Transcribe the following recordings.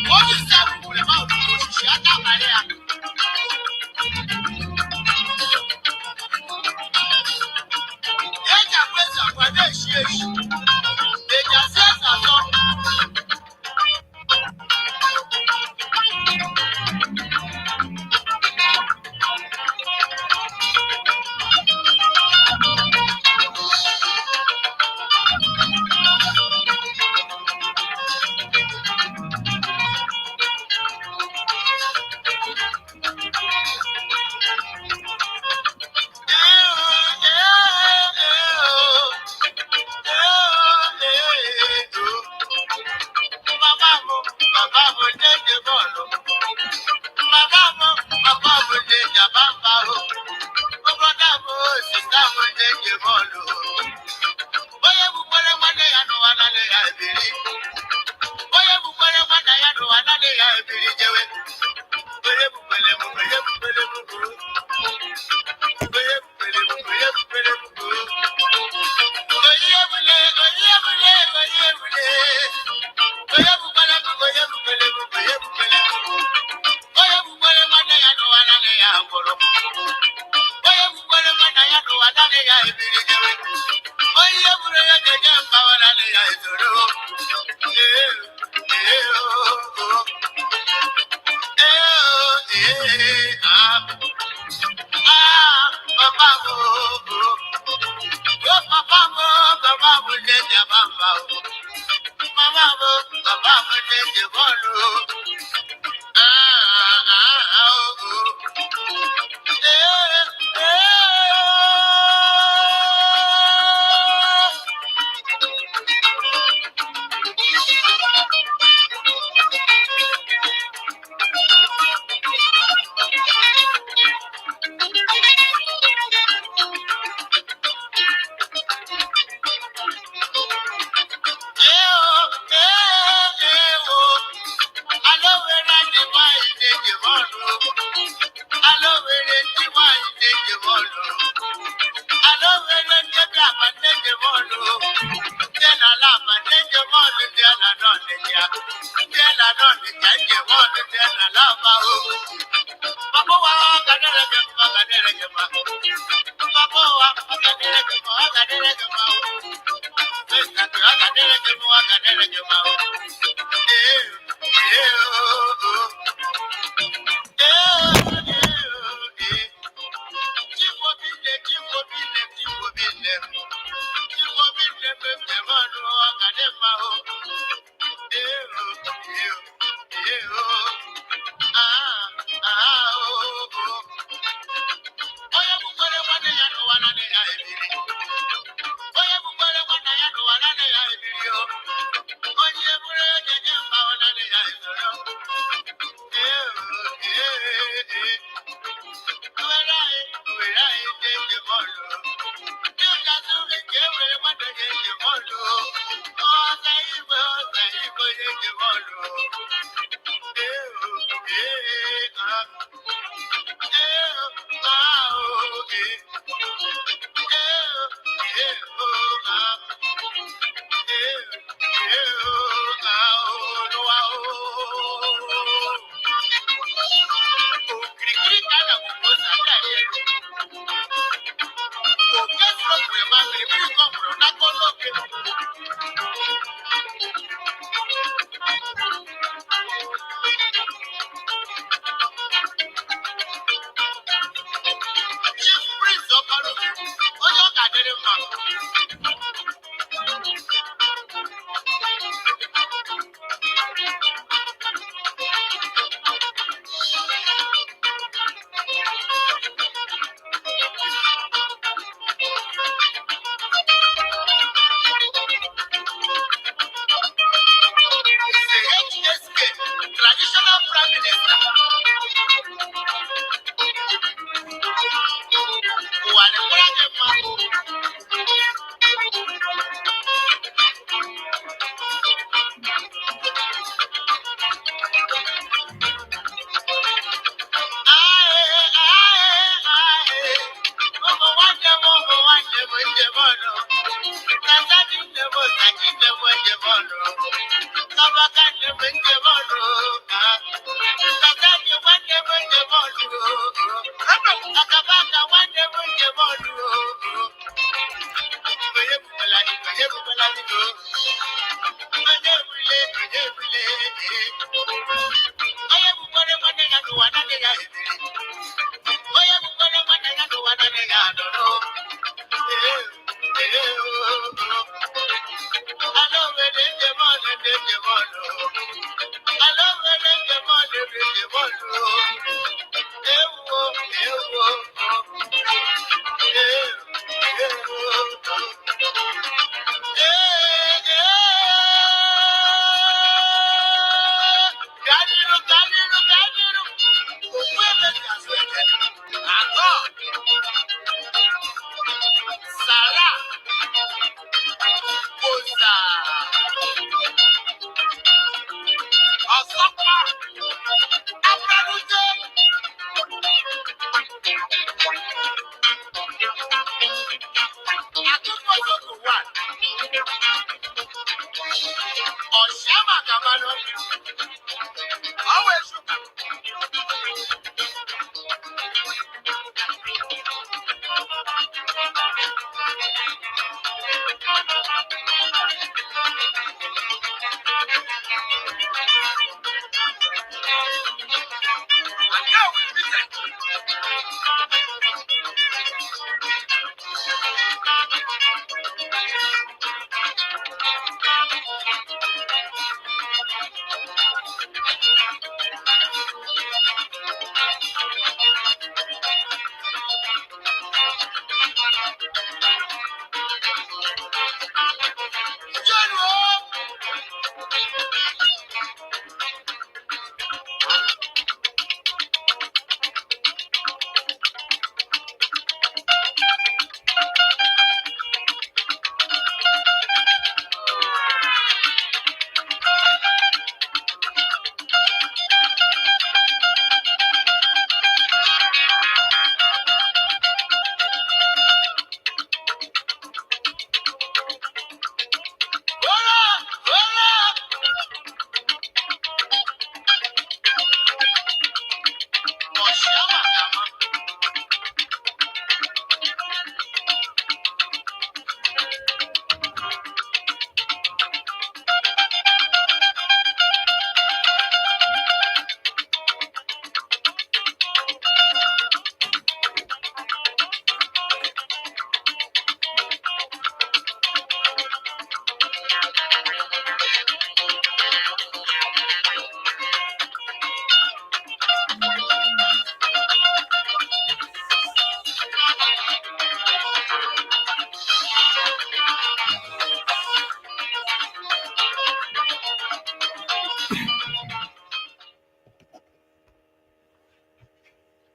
What is that? Shut up, Maria. Eja pesa kwa deshi. Eja sasa so.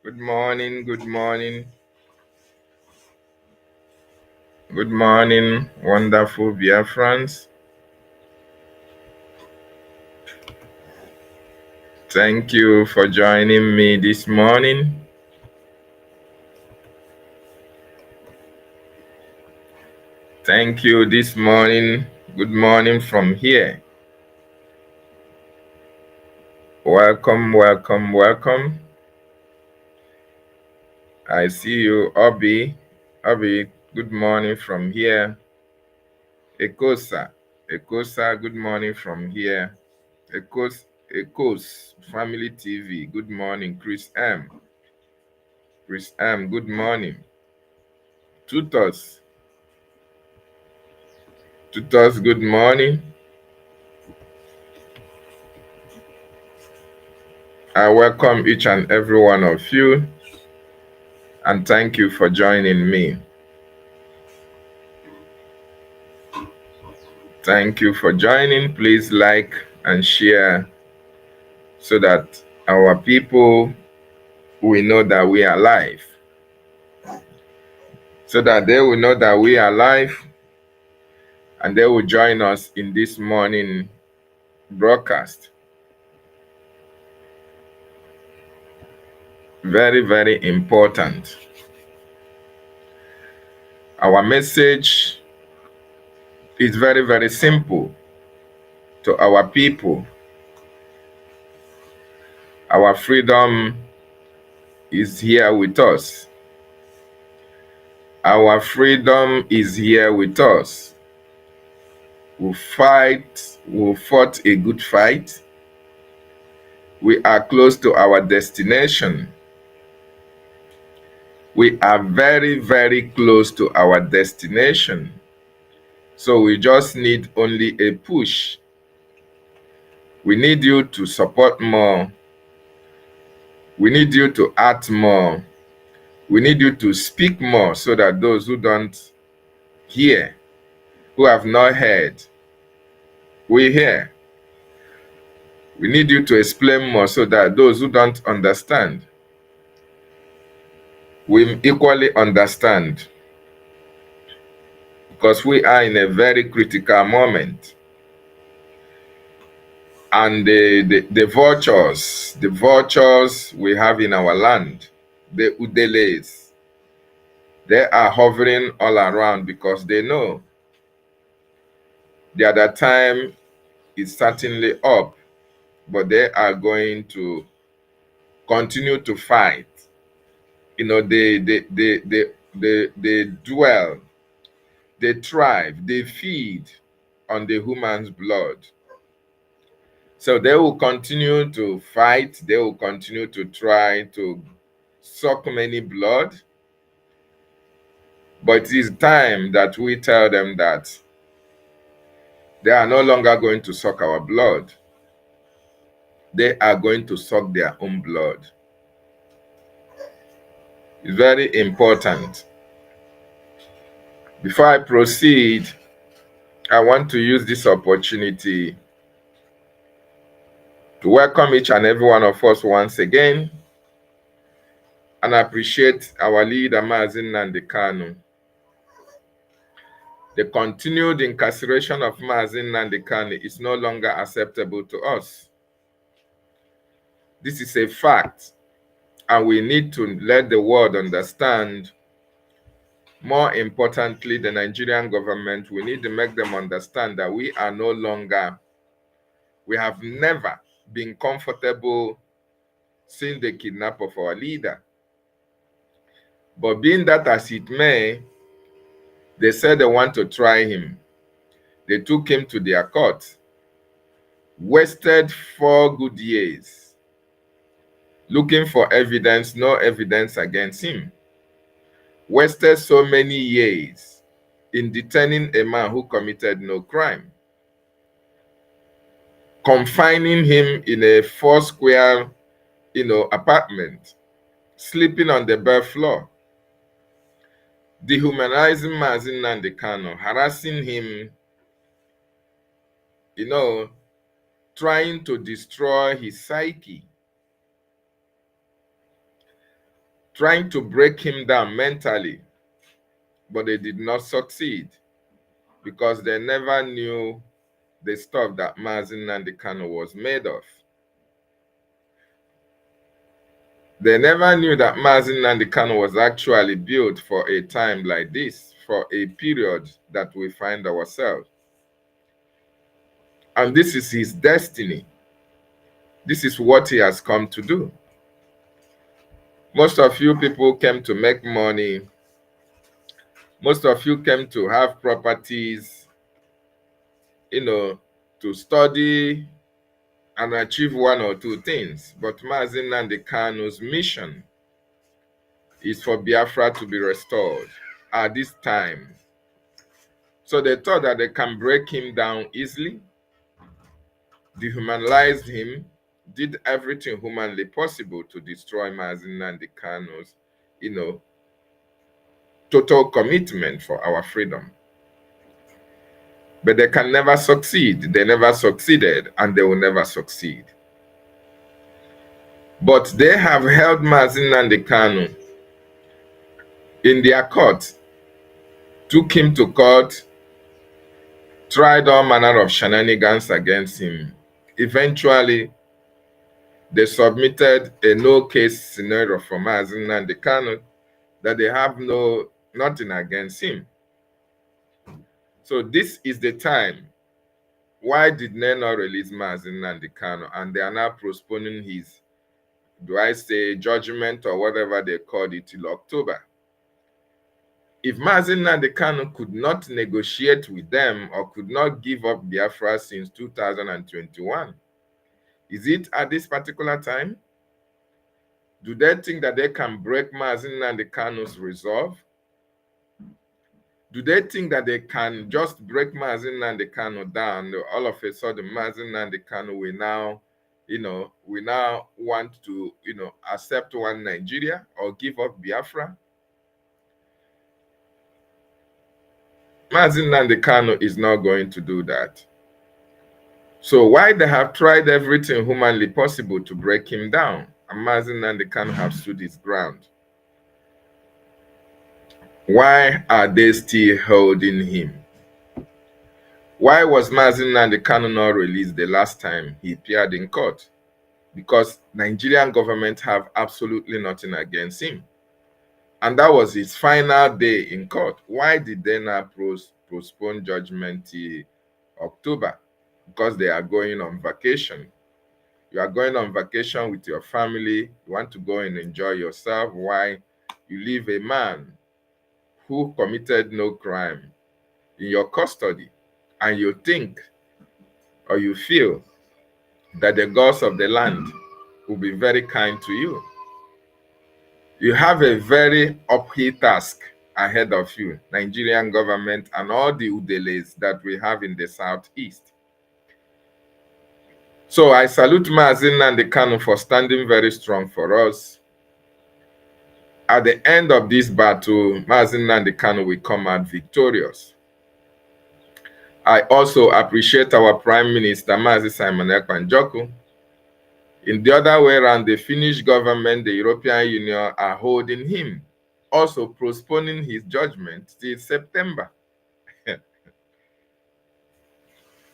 Good morning, good morning. Good morning, wonderful Biafrans. Thank you for joining me this morning. Thank you this morning. Good morning from here. Welcome, welcome, welcome. I see you, Obi. Obi, good morning from here. Ekosa, Ekosa, good morning from here. Ekos, Family TV, good morning. Chris M, good morning. Tutos, good morning. I welcome each and every one of you, and thank you for joining me. Thank you for joining. Please like and share so that our people will know that we are live. So that they will know that we are live and they will join us in this morning broadcast. Very, very important. Our message is very, very simple to our people. Our freedom is here with us. Our freedom is here with us. We fought a good fight. We are close to our destination. We are very, very close to our destination. So we just need only a push. We need you to support more. We need you to act more. We need you to speak more so that those who don't hear, who have not heard, we hear. We need you to explain more so that those who don't understand will equally understand. Because we are in a very critical moment. And the vultures we have in our land, the Udeles, they are hovering all around because they know the other time is certainly up, but they are going to continue to fight. They dwell, they thrive, they feed on the human's blood. So they will continue to fight, they will continue to try to suck many blood. But it is time that we tell them that they are no longer going to suck our blood. They are going to suck their own blood. It's very important. Before I proceed, I want to use this opportunity to welcome each and every one of us once again and appreciate our leader, Mazi Nnamdi Kanu. The continued incarceration of Mazi Nnamdi Kanu is no longer acceptable to us. This is a fact, and we need to let the world understand. More importantly, the Nigerian government, we need to make them understand that we have never been comfortable seeing the kidnap of our leader. But being that as it may, they said they want to try him. They took him to their court, wasted 4 good years looking for evidence, no evidence against him. Wasted so many years in detaining a man who committed no crime, confining him in a 4-square, apartment, sleeping on the bare floor, dehumanizing Mazi Nnamdi Kanu, harassing him, trying to destroy his psyche, trying to break him down mentally, but they did not succeed because they never knew the stuff that Mazi Nnamdi Kanu was made of. They never knew that Mazi Nnamdi Kanu was actually built for a time like this, for a period that we find ourselves. And this is his destiny. This is what he has come to do. Most of you people came to make money. Most of you came to have properties, to study and achieve 1 or 2 things. But Mazi Nnamdi Kanu's mission is for Biafra to be restored at this time. So they thought that they can break him down easily, dehumanized him, did everything humanly possible to destroy Mazi Nnamdi Kanu's, total commitment for our freedom. But they can never succeed. They never succeeded, and they will never succeed. But they have held Mazi Nnamdi Kanu in their court, took him to court, tried all manner of shenanigans against him. Eventually, they submitted a no-case scenario for Mazi Nnamdi Kanu that they have no nothing against him. So this is the time. Why did they not release Mazi Nnamdi Kanu? And they are now postponing his, do I say, judgment or whatever they called it, till October. If Mazi Nnamdi Kanu could not negotiate with them or could not give up Biafra since 2021, is it at this particular time? Do they think that they can break Mazi Nnamdi Kanu's resolve? Do they think that they can just break Mazi Nnamdi Kanu down? All of a sudden, Mazi Nnamdi Kanu will now, we now want to, accept one Nigeria or give up Biafra? Mazi Nnamdi Kanu is not going to do that. So why they have tried everything humanly possible to break him down, and Mazi Nnamdi Kanu have stood his ground? Why are they still holding him? Why was Mazi Nnamdi Kanu not released the last time he appeared in court? Because Nigerian government have absolutely nothing against him. And that was his final day in court. Why did they not postpone judgment till October? Because they are going on vacation. You are going on vacation with your family. You want to go and enjoy yourself. Why? You leave a man who committed no crime in your custody, and you think or you feel that the gods of the land will be very kind to you. You have a very uphill task ahead of you, Nigerian government and all the Udeles that we have in the southeast. So I salute Mazi Nnamdi Kanu for standing very strong for us. At the end of this battle, Mazi Nnamdi Kanu will come out victorious. I also appreciate our Prime Minister, Mazi Simon Ekpa. In the other way around, the Finnish government, the European Union are holding him, also postponing his judgment till September.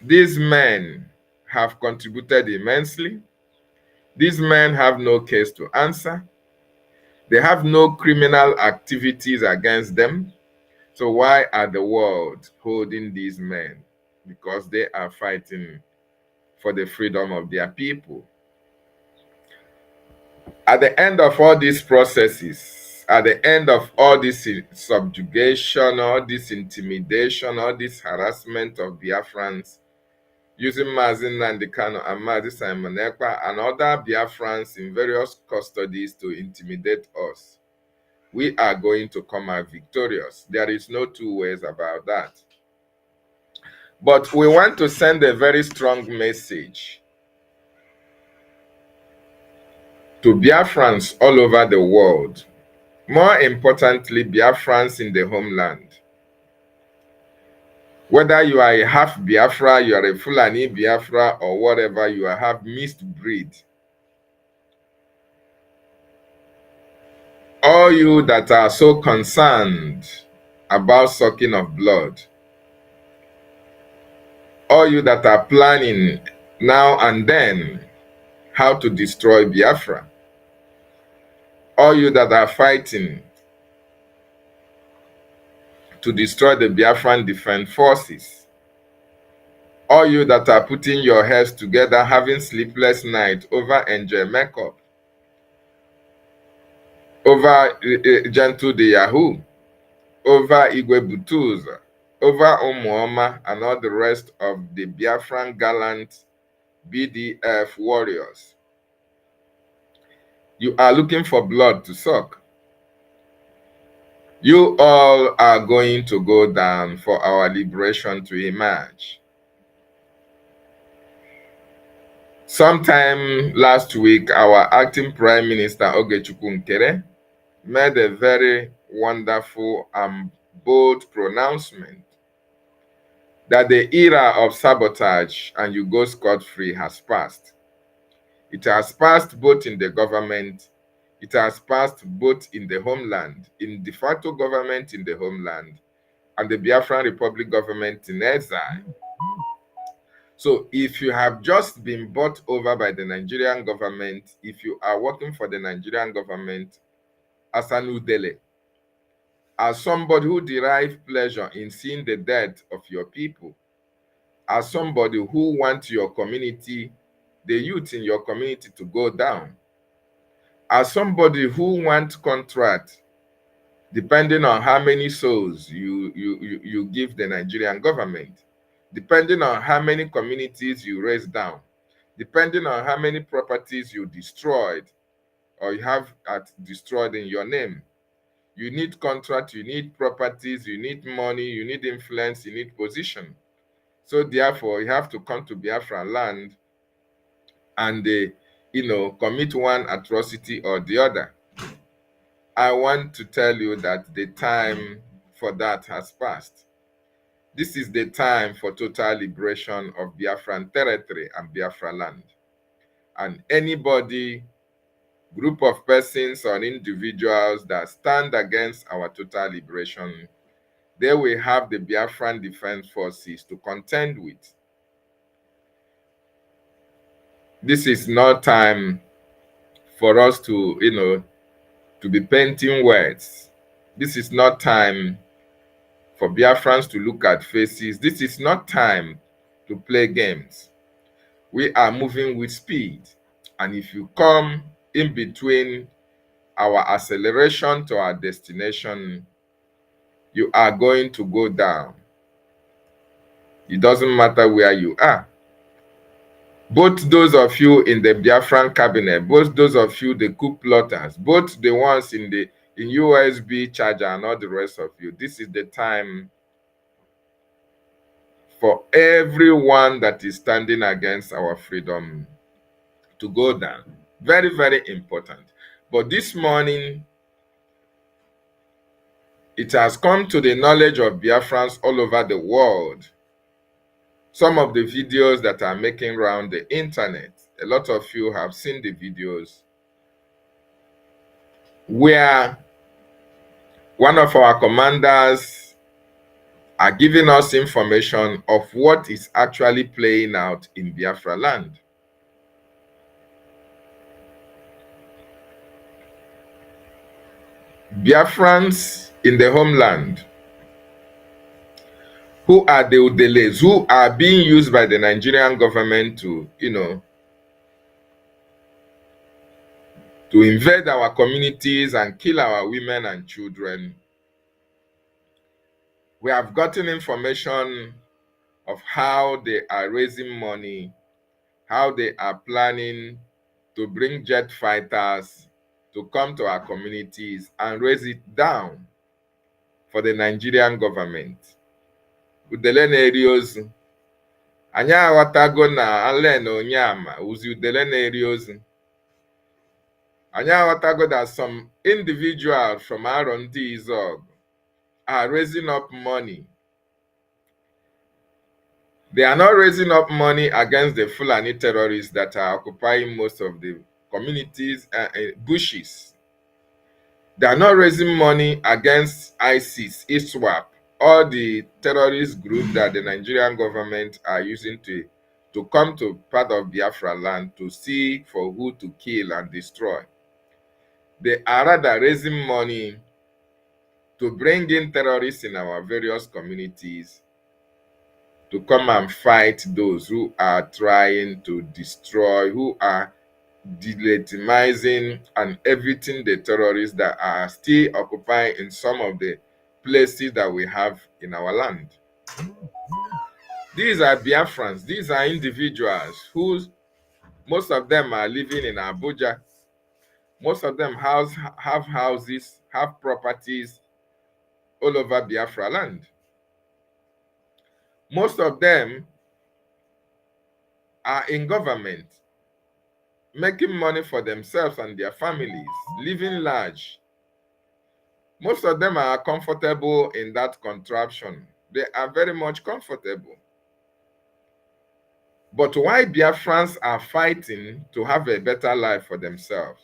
These men have contributed immensely. These men have no case to answer. They have no criminal activities against them. So why are the world holding these men? Because they are fighting for the freedom of their people. At the end of all these processes, at the end of all this subjugation, all this intimidation, all this harassment of Biafrans, using Mazi Nnamdi Kanu and Mazi Simon Ekpa and other Biafrans in various custodies to intimidate us, we are going to come out victorious. There is no two ways about that. But we want to send a very strong message to Biafrans all over the world. More importantly, Biafrans in the homeland. Whether you are a half Biafra, you are a Fulani Biafra, or whatever, you are half mixed breed. All you that are so concerned about sucking of blood, all you that are planning now and then how to destroy Biafra, all you that are fighting to destroy the Biafran Defense Forces, all you that are putting your heads together, having sleepless nights over Angel Makeup, over Gentle the Yahoo, over Igwe Butuz, over Umuoma, and all the rest of the Biafran gallant BDF warriors. You are looking for blood to suck. You all are going to go down for our liberation to emerge. Sometime last week, our acting Prime Minister Ogechukwu Nkere made a very wonderful and bold pronouncement that the era of sabotage and you go scot-free has passed. It has passed both in the government, it has passed both in the homeland, in de facto government in the homeland, and the Biafran Republic government in exile. So if you have just been bought over by the Nigerian government, if you are working for the Nigerian government as an Udele, as somebody who derives pleasure in seeing the death of your people, as somebody who wants your community, the youth in your community, to go down, as somebody who wants contract, depending on how many souls you give the Nigerian government, depending on how many communities you raise down, depending on how many properties you destroyed or you have destroyed in your name. You need contract, you need properties, you need money, you need influence, you need position. So therefore, you have to come to Biafra land and commit one atrocity or the other. I want to tell you that the time for that has passed. This is the time for total liberation of Biafran territory and Biafra land. And anybody, group of persons or individuals that stand against our total liberation, they will have the Biafran Defense Forces to contend with. This is not time for us to be painting words. This is not time for Biafrans to look at faces. This is not time to play games. We are moving with speed. And if you come in between our acceleration to our destination, you are going to go down. It doesn't matter where you are. Both those of you in the Biafran cabinet, both those of you, the coup plotters, both the ones in USB charger and all the rest of you, this is the time for everyone that is standing against our freedom to go down. Very, very important. But this morning, it has come to the knowledge of Biafrans all over the world. Some of the videos that are making round the internet, a lot of you have seen the videos where one of our commanders are giving us information of what is actually playing out in Biafra land. Biafrans in the homeland, who are the Udeles, who are being used by the Nigerian government to invade our communities and kill our women and children. We have gotten information of how they are raising money, how they are planning to bring jet fighters to come to our communities and raise it down for the Nigerian government. Udele na-eri ozu. Anyị aghọtago na Allen Onyema uzi udele na-eri ozu. Anyị aghọtago that some individuals from R&D Izog are raising up money. They are not raising up money against the Fulani terrorists that are occupying most of the communities, bushes. They are not raising money against ISIS, ISWAP, all the terrorist groups that the Nigerian government are using to come to part of Biafra land to see for who to kill and destroy. They are rather raising money to bring in terrorists in our various communities to come and fight those who are trying to destroy, who are delegitimizing and everything the terrorists that are still occupying in some of the places that we have in our land. These are Biafrans. These are individuals who, most of them are living in Abuja. Most of them have houses, have properties all over Biafra land. Most of them are in government, making money for themselves and their families, living large. Most of them are comfortable in that contraption. They are very much comfortable. But why Biafrans are fighting to have a better life for themselves?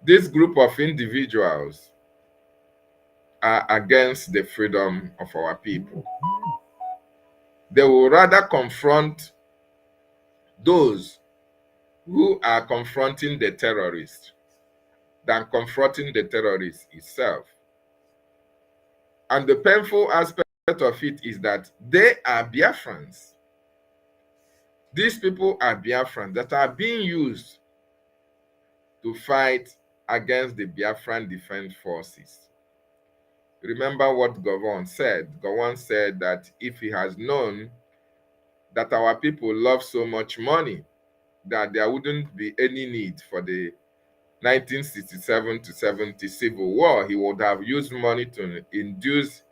This group of individuals are against the freedom of our people. They will rather confront those who are confronting the terrorists than confronting the terrorist itself. And the painful aspect of it is that they are Biafrans. These people are Biafrans that are being used to fight against the Biafran Defense Forces. Remember what Gowon said. Gowon said that if he has known that our people love so much money, that there wouldn't be any need for the 1967 to 70 civil war, he would have used money to induce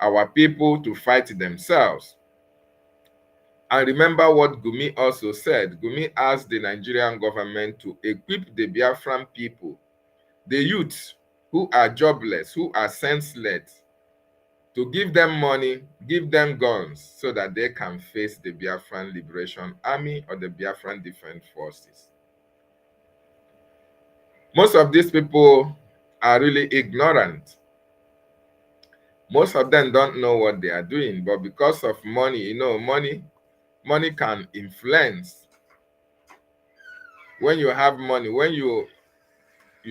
our people to fight themselves. And remember what Gumi also said. Gumi asked the Nigerian government to equip the Biafran people, the youths who are jobless, who are senseless, to give them money, give them guns, so that they can face the Biafran Liberation Army or the Biafran Defense Forces. Most of these people are really ignorant. Most of them don't know what they are doing, but because of money, money can influence. When you have money, when you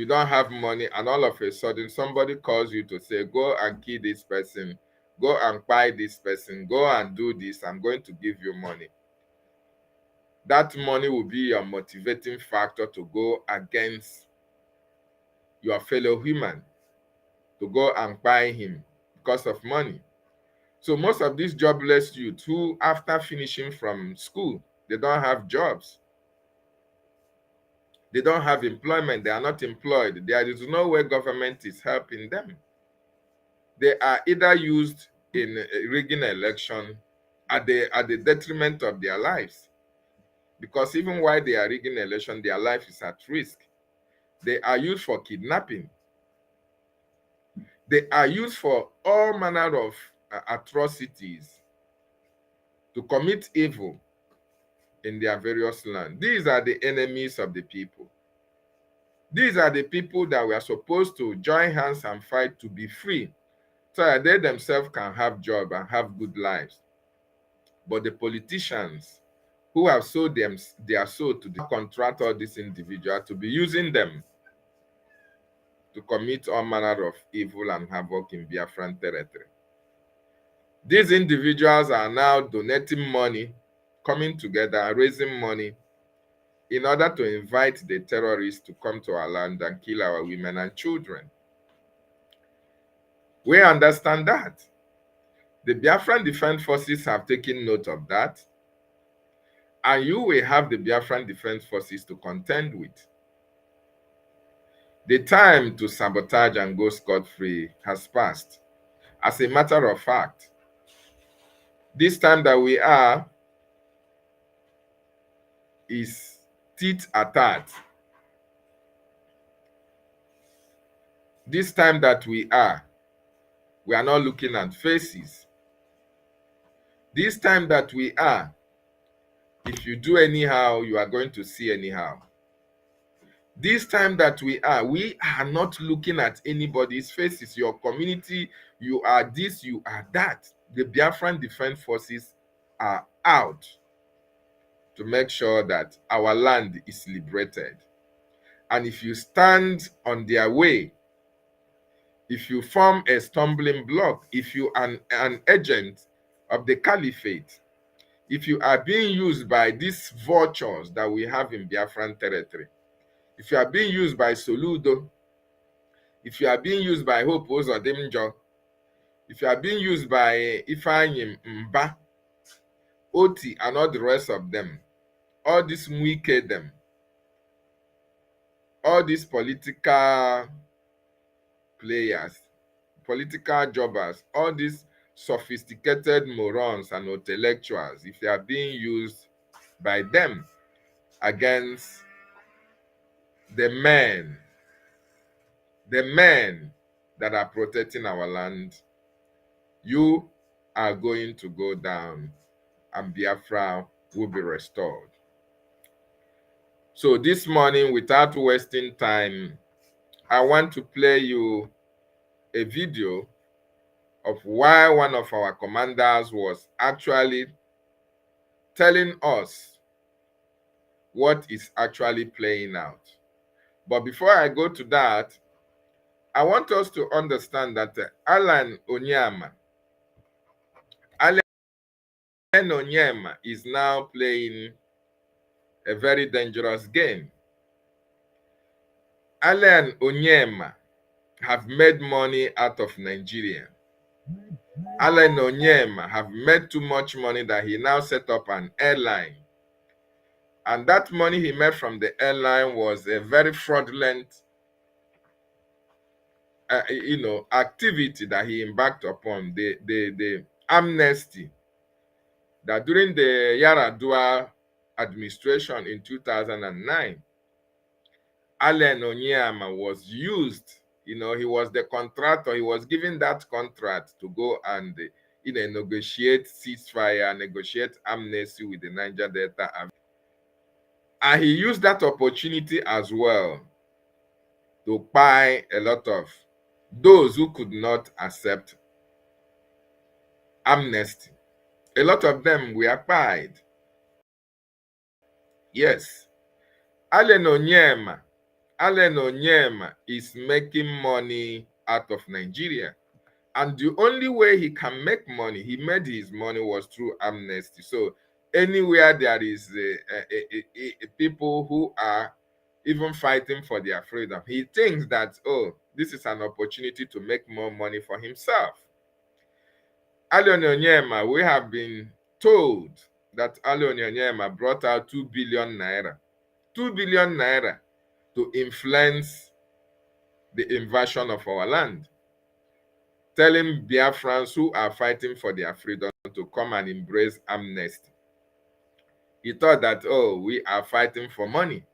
don't have money and all of a sudden somebody calls you to say, go and kill this person, go and buy this person, go and do this, I'm going to give you money. That money will be your motivating factor to go against your fellow human, to go and buy him because of money. So most of these jobless youth who, after finishing from school, they don't have jobs. They don't have employment. They are not employed. There is no way government is helping them. They are either used in rigging election at the detriment of their lives. Because even while they are rigging election, their life is at risk. They are used for kidnapping. They are used for all manner of atrocities, to commit evil in their various lands. These are the enemies of the people. These are the people that we are supposed to join hands and fight to be free, so that they themselves can have jobs and have good lives. But the politicians who have sold their soul to the contract all these individuals to be using them to commit all manner of evil and havoc in Biafran territory. These individuals are now donating money, coming together, raising money in order to invite the terrorists to come to our land and kill our women and children. We understand that. The Biafran Defense Forces have taken note of that, and you will have the Biafran Defense Forces to contend with. The time to sabotage and go scot-free has passed. As a matter of fact, this time that we are is tit a tat. This time that we are not looking at faces. This time that we are, if you do anyhow, you are going to see anyhow. This time that we are not looking at anybody's faces. Your community, you are this, you are that. The Biafran Defense Forces are out to make sure that our land is liberated. And if you stand on their way, if you form a stumbling block, if you are an agent of the caliphate, if you are being used by these vultures that we have in Biafran territory, if you are being used by Soludo, if you are being used by Hope Uzodimjo, if you are being used by Ifeanyi Mba, Oti, and all the rest of them, all these Mwike them, all these political players, political jobbers, all these sophisticated morons and intellectuals, if they are being used by them against the men that are protecting our land, you are going to go down and Biafra will be restored. So this morning, without wasting time, I want to play you a video of why one of our commanders was actually telling us what is actually playing out. But before I go to that, I want us to understand that Alan Onyema is now playing a very dangerous game. Alan Onyema have made money out of Nigeria. Alan Onyema have made too much money that he now set up an airline. And that money he made from the airline was a very fraudulent activity that he embarked upon. The amnesty that during the Yar'Adua administration in 2009, Allen Onyema was used. He was the contractor. He was given that contract to go and negotiate ceasefire, negotiate amnesty with the Niger Delta. And he used that opportunity as well to buy a lot of those who could not accept amnesty. A lot of them were pied. Yes. Allen Onyema is making money out of Nigeria. And the only way he can make money, he made his money, was through amnesty. So anywhere there is people who are even fighting for their freedom, he thinks that, oh, this is an opportunity to make more money for himself. Allen Onyema, we have been told that Allen Onyema brought out 2 billion naira. 2 billion naira to influence the invasion of our land, telling Biafrans who are fighting for their freedom to come and embrace amnesty. He thought that, oh, we are fighting for money.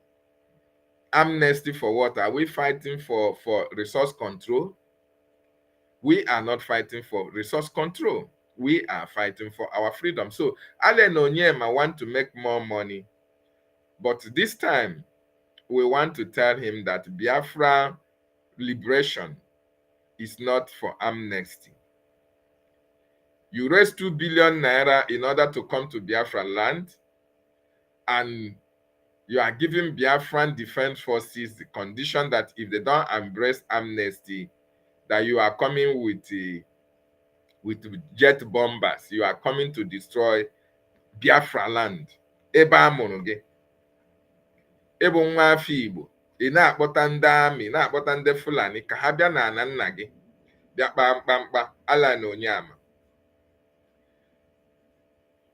Amnesty for what? Are we fighting for resource control? We are not fighting for resource control. We are fighting for our freedom. So Allen Onyema want to make more money. But this time, we want to tell him that Biafra liberation is not for amnesty. You raise 2 billion naira in order to come to Biafra land, and you are giving Biafran defense forces the condition that if they don't embrace amnesty, that you are coming with jet bombers. You are coming to destroy Biafra land. Ebe amụrụ gị, ịbụ nwa afọ Igbo, ị na-akpọta ndị amị, na-akpọta ndị Fulani ka ha bịa n'ala nna gị bịa kpaa mkpamkpa. Allen Onyema,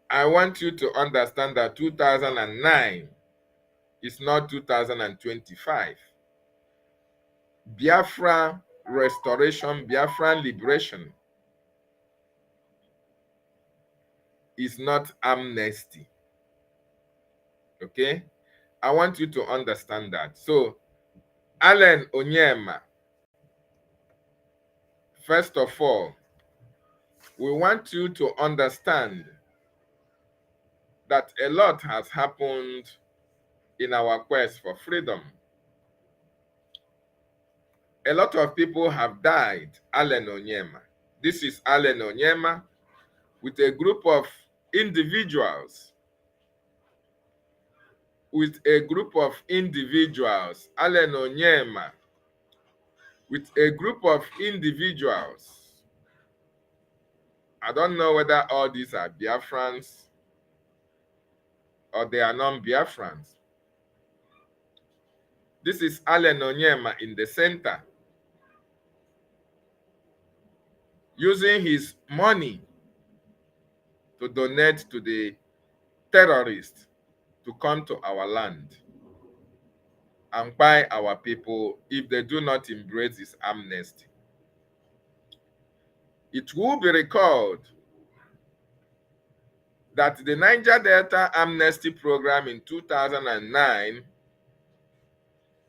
I want you to understand that 2009 is not 2025. Biafra restoration, Biafran liberation is not amnesty. Okay? I want you to understand that. So, Allen Onyema, first of all, we want you to understand that a lot has happened in our quest for freedom. A lot of people have died. Allen Onyema. This is Allen Onyema with a group of individuals. Allen Onyema with a group of individuals. I don't know whether all these are Biafrans or they are non-Biafrans. This is Allen Onyema in the center, using his money to donate to the terrorists to come to our land and buy our people if they do not embrace this amnesty. It will be recalled that the Niger Delta amnesty program in 2009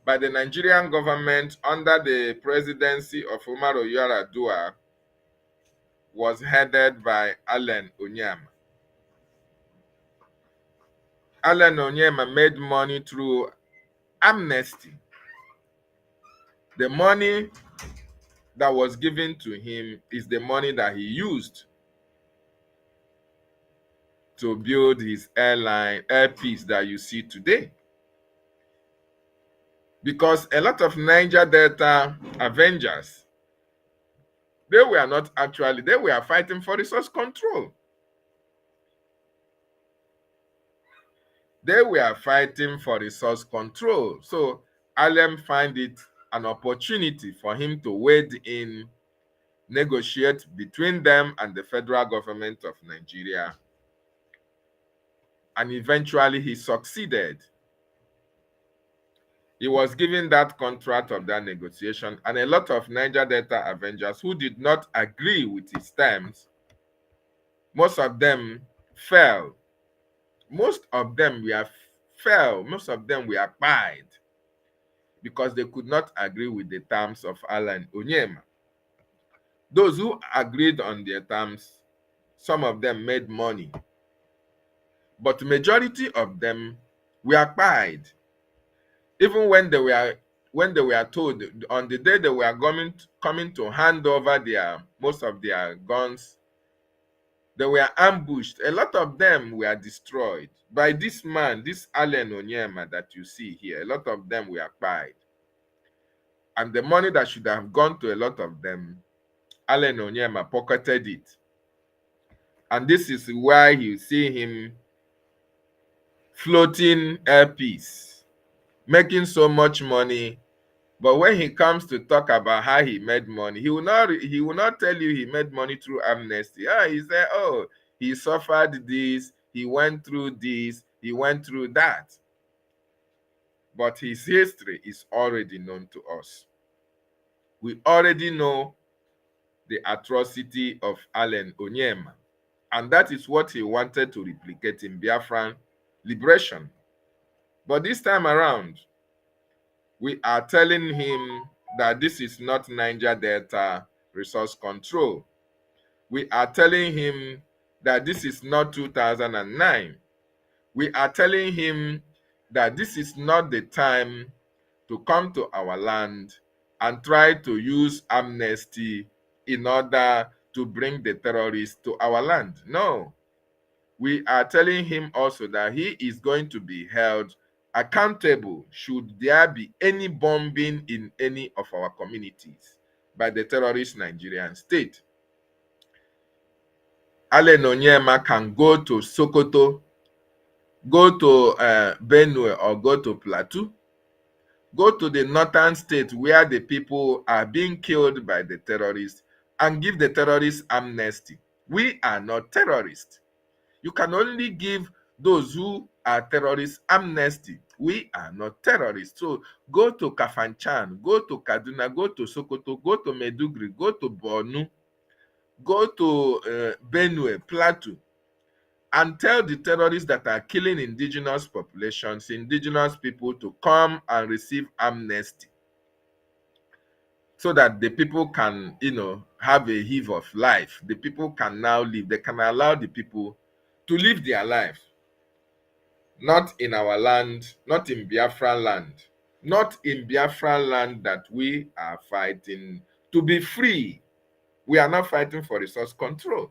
by the Nigerian government under the presidency of Umaru Yar'Adua was headed by Allen Onyema. Allen Onyema made money through amnesty. The money that was given to him is the money that he used to build his airline, airpiece that you see today. Because a lot of Niger Delta Avengers, they were fighting for resource control. They were fighting for resource control. So Alem find it an opportunity for him to wade in, negotiate between them and the federal government of Nigeria. And eventually he succeeded. He was given that contract of that negotiation, and a lot of Niger Delta Avengers who did not agree with his terms, most of them fell. Most of them were Kpai because they could not agree with the terms of Alan Onyema. Those who agreed on their terms, some of them made money, but the majority of them were Kpai. Even when they were told on the day they were coming to hand over most of their guns, they were ambushed. A lot of them were destroyed by this man, this Allen Onyema that you see here. A lot of them were Kpai. And the money that should have gone to a lot of them, Allen Onyema pocketed it. And this is why you see him floating airpiece, making so much money. But when he comes to talk about how he made money, he will not tell you he made money through amnesty. He said, oh, he suffered this, he went through this, he went through that. But his history is already known to us. We already know the atrocity of Allen Onyema. And that is what he wanted to replicate in Biafran liberation. But this time around, we are telling him that this is not Niger Delta resource control. We are telling him that this is not 2009. We are telling him that this is not the time to come to our land and try to use amnesty in order to bring the terrorists to our land. No. We are telling him also that he is going to be held accountable should there be any bombing in any of our communities by the terrorist Nigerian state. Allen Onyema can go to Sokoto, go to Benue, or go to Plateau, go to the northern state where the people are being killed by the terrorists and give the terrorists amnesty. We are not terrorists. You can only give those who are terrorists amnesty. We are not terrorists. So go to Kafanchan, go to Kaduna, go to Sokoto, go to Maiduguri, go to Borno, go to Benue, Plateau, and tell the terrorists that are killing indigenous populations, indigenous people, to come and receive amnesty so that the people can, have a heave of life. The people can now live. They can allow the people to live their life. Not in our land, not in Biafra land, not in Biafra land that we are fighting to be free. We are not fighting for resource control.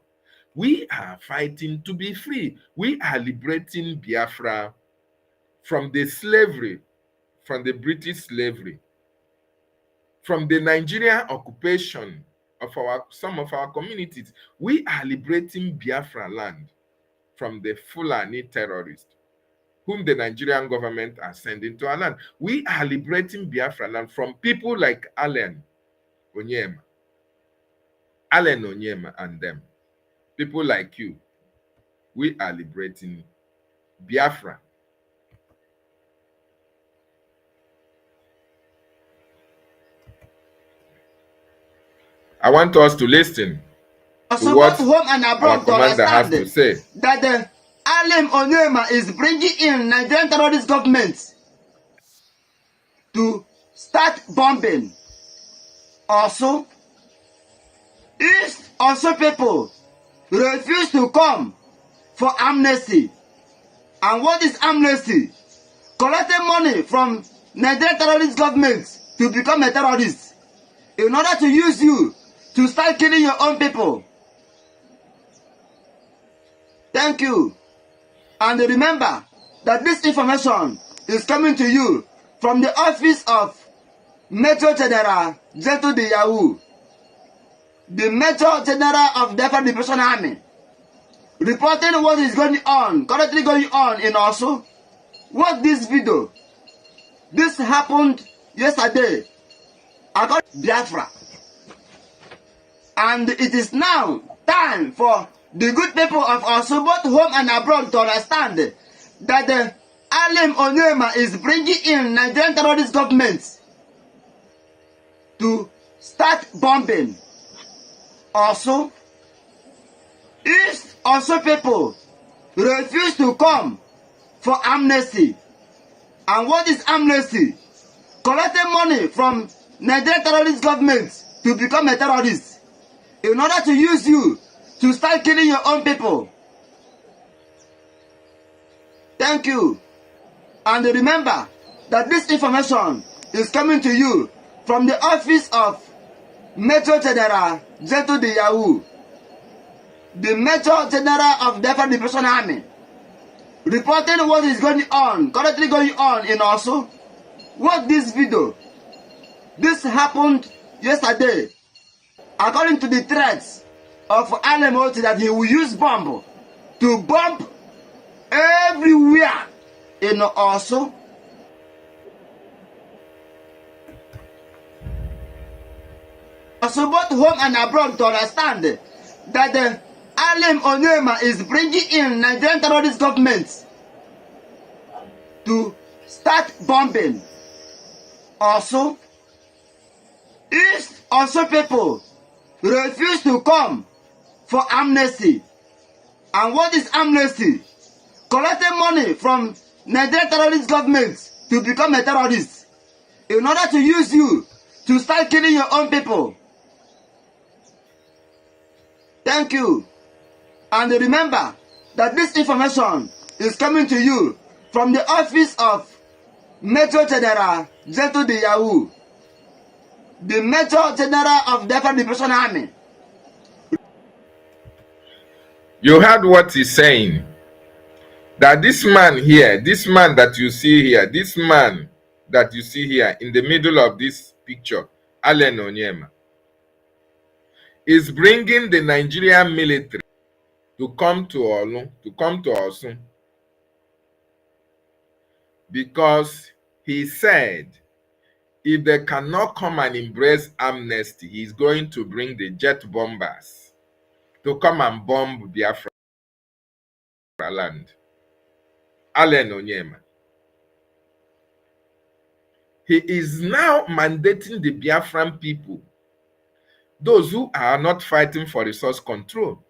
We are fighting to be free. We are liberating Biafra from the slavery, from the British slavery, from the Nigerian occupation of some of our communities. We are liberating Biafra land from the Fulani terrorists whom the Nigerian government are sending to our land. We are liberating Biafra land from people like Allen Onyema and them. People like you. We are liberating Biafra. I want us to listen to what home and abroad our commander has to say. That the Allen Onyema is bringing in Nigerian terrorist government to start bombing. Also, if also people refuse to come for amnesty, and what is amnesty? Collecting money from Nigerian terrorist government to become a terrorist in order to use you to start killing your own people. Thank you. And remember that this information is coming to you from the office of Major General.WE, the Major General of the Biafra Liberation Army, reporting what is currently going on in Osu. Watch this video. This happened yesterday according to Biafra. And it is now time for the good people of Osu, both home and abroad, to understand that the Alim Onyema is bringing in Nigerian terrorist governments to start bombing Osu. If Osu people refuse to come for amnesty, and what is amnesty? Collecting money from Nigerian terrorist governments to become a terrorist in order to use you to start killing your own people. Thank you. And remember that this information is coming to you from the office of Major General.WE, the Major General of the Biafra Liberation Army, reporting what is currently going on in Osu. Watch this video. This happened yesterday according to the threats of Alemoti that he will use bomb to bomb everywhere in Osu. Also, both home and abroad, to understand that the Alim Onyema is bringing in Nigerian terrorist governments to start bombing Osu. If Osu people refuse to come for amnesty, and what is amnesty? Collecting money from Nigerian terrorist governments to become a terrorist in order to use you to start killing your own people. Thank you. And remember that this information is coming to you from the office of Major General.WE, the Major General of the Biafra Liberation Army. You heard what he's saying. That this man here, this man that you see here, this man that you see here in the middle of this picture, Allen Onyema, is bringing the Nigerian military to come to Olu, to come to Osun, because he said if they cannot come and embrace amnesty, he's going to bring the jet bombers to come and bomb Biafra land. Allen Onyema. He is now mandating the Biafran people, those who are not fighting for resource control,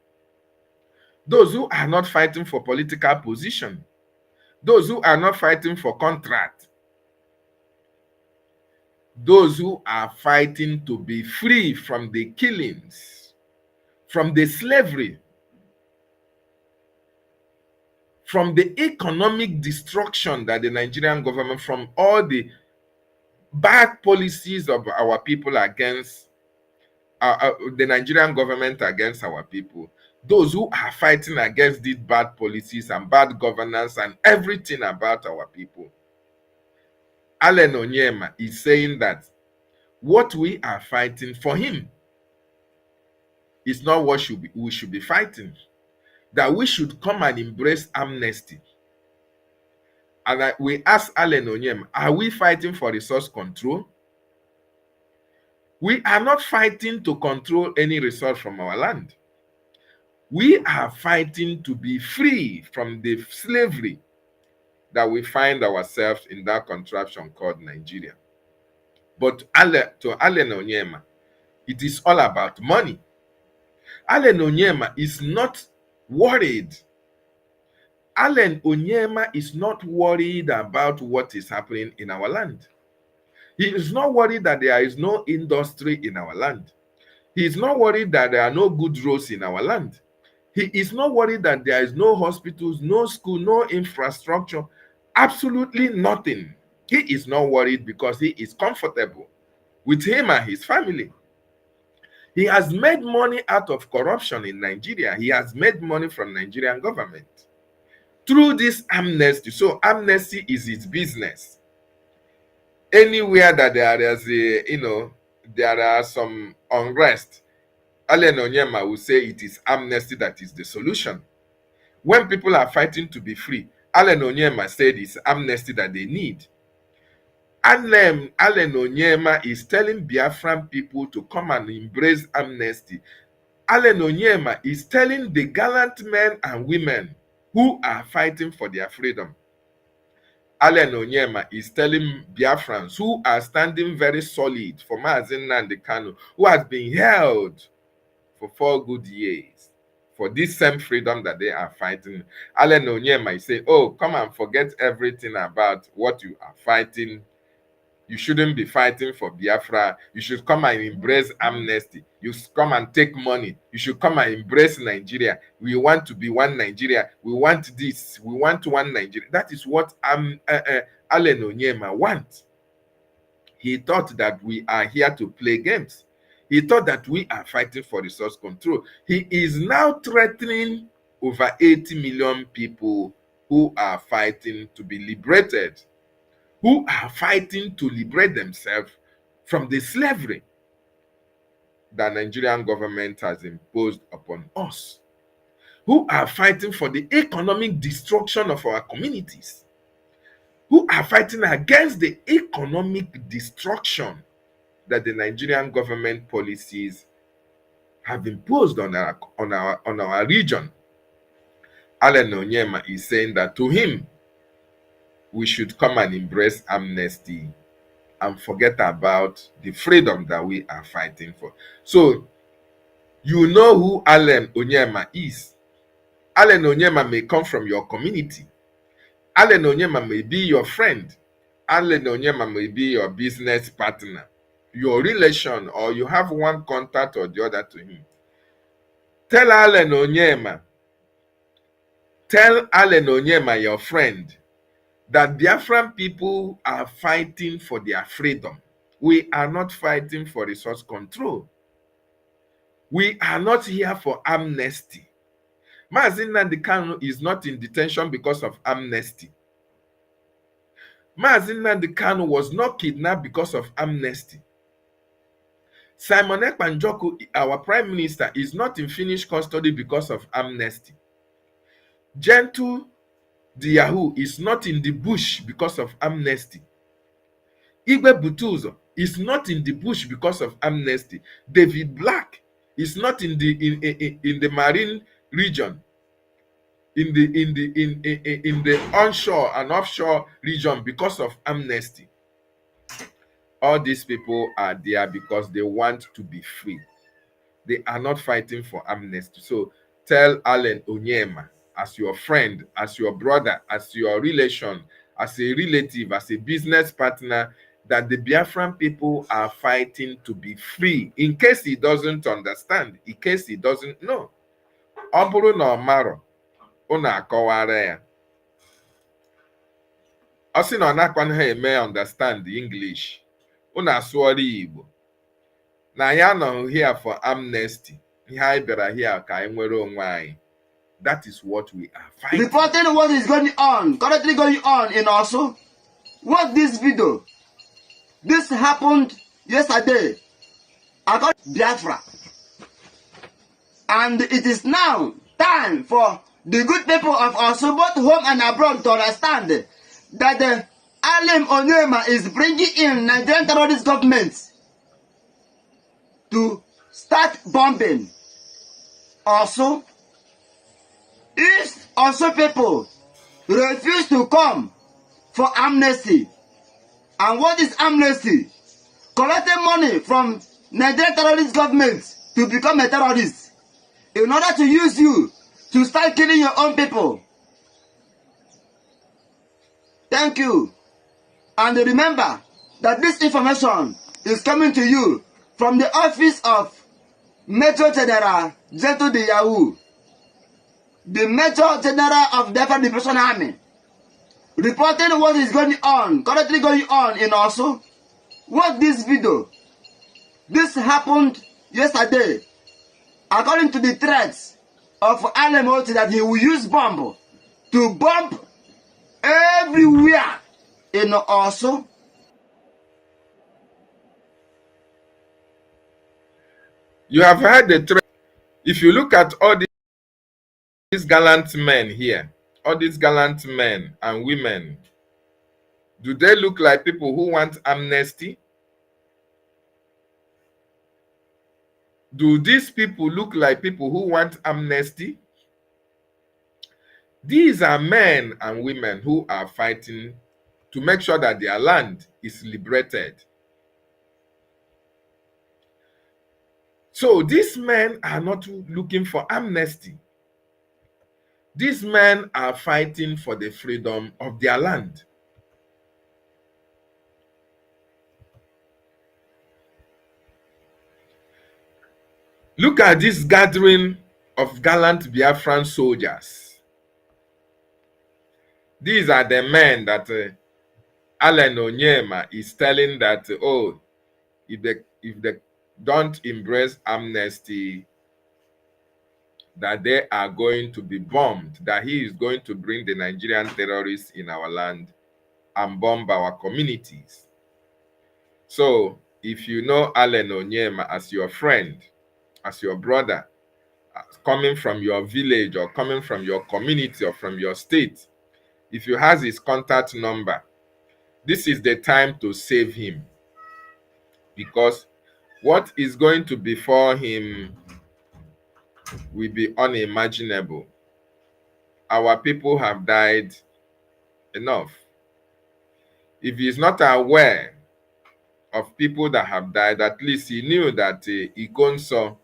those who are not fighting for political position, those who are not fighting for contract, those who are fighting to be free from the killings, from the slavery, from the economic destruction that the Nigerian government, from all the bad policies of our people against the Nigerian government against our people, those who are fighting against these bad policies and bad governance and everything about our people. Allen Onyema is saying that what we are fighting for him is not what we should be fighting. That we should come and embrace amnesty. And we ask Allen Onyema, are we fighting for resource control? We are not fighting to control any resource from our land. We are fighting to be free from the slavery that we find ourselves in, that contraption called Nigeria. But to Allen Onyema, it is all about money. Allen Onyema is not worried. Allen Onyema is not worried about what is happening in our land. He is not worried that there is no industry in our land. He is not worried that there are no good roads in our land. He is not worried that there is no hospitals, no school, no infrastructure, absolutely nothing. He is not worried because he is comfortable with him and his family. He has made money out of corruption in Nigeria. He has made money from Nigerian government through this amnesty. So amnesty is his business. Anywhere that there is there are some unrest, Allen Onyema will say it is amnesty that is the solution. When people are fighting to be free, Allen Onyema said it's amnesty that they need. Allen Onyema is telling Biafran people to come and embrace amnesty. Allen Onyema is telling the gallant men and women who are fighting for their freedom. Allen Onyema is telling Biafrans who are standing very solid for Mazi Nnamdi Kanu, who has been held for 4 good years for this same freedom that they are fighting. Allen Onyema is saying, oh, come and forget everything about what you are fighting. You shouldn't be fighting for Biafra. You should come and embrace amnesty. You should come and take money. You should come and embrace Nigeria. We want to be one Nigeria. We want this. We want one Nigeria. That is what Allen Onyema wants. He thought that we are here to play games. He thought that we are fighting for resource control. He is now threatening over 80 million people who are fighting to be liberated, who are fighting to liberate themselves from the slavery that Nigerian government has imposed upon us, who are fighting for the economic destruction of our communities, who are fighting against the economic destruction that the Nigerian government policies have imposed on our region. Allen Onyema is saying that to him, we should come and embrace amnesty and forget about the freedom that we are fighting for. So, you know who Allen Onyema is. Allen Onyema may come from your community. Allen Onyema may be your friend. Allen Onyema may be your business partner, your relation, or you have one contact or the other to him. Tell Allen Onyema, your friend, that Biafran people are fighting for their freedom. We are not fighting for resource control. We are not here for amnesty. Mazi Nnamdi Kanu is not in detention because of amnesty. Mazi Nnamdi Kanu was not kidnapped because of amnesty. Simon Ekpa Njoku, our prime minister, is not in finished custody because of amnesty. Gentle the Yahoo is not in the bush because of amnesty. Igwe Butuzo is not in the bush because of amnesty. David Black is not in the marine region, in the onshore and offshore region because of amnesty. All these people are there because they want to be free. They are not fighting for amnesty. So tell Allen Onyema, as your friend, as your brother, as your relation, as a relative, as a business partner, that the Biafran people are fighting to be free. In case he doesn't understand, in case he doesn't know. Ọ bụrụ na ọ marọ, unu akọwara ya. Ọ sị na ọ nakwanụ eme understand English, unu asụọrọ Igbo. Na anyị anọghị here for amnesty. Ihe anyị bịara here ka anyị nwere onwe anyị. That is what we are fighting. Reporting what is going on, currently going on in Osu. What this video? This happened yesterday. I got Biafra. And it is now time for the good people of Osu, both home and abroad, to understand that the Allen Onyema is bringing in Nigerian terrorist governments to start bombing Osu. If Osu people refuse to come for amnesty, and what is amnesty? Collecting money from Nigerian terrorist governments to become a terrorist in order to use you to start killing your own people. Thank you. And remember that this information is coming to you from the office of Major General Gentle the Yahoo, the Major General of the Biafra Liberation Army, reporting what is going on, currently going on in Osu. What this video? This happened yesterday. According to the threats of Allen Onyema that he will use bomb to bomb everywhere in Osu. You have heard the threat. If you look at all these gallant men here, all these gallant men and women, do they look like people who want amnesty? Do these people look like people who want amnesty? These are men and women who are fighting to make sure that their land is liberated. So these men are not looking for amnesty. These men are fighting for the freedom of their land. Look at this gathering of gallant Biafran soldiers. These are the men that Allen Onyema is telling that, oh, if they don't embrace amnesty, that they are going to be bombed, that he is going to bring the Nigerian terrorists in our land and bomb our communities. So if you know Allen Onyema as your friend, as your brother, coming from your village or coming from your community or from your state, if you have his contact number, this is the time to save him, because what is going to befall him will be unimaginable. Our people have died enough. If he is not aware of people that have died, at least he knew that Ikonso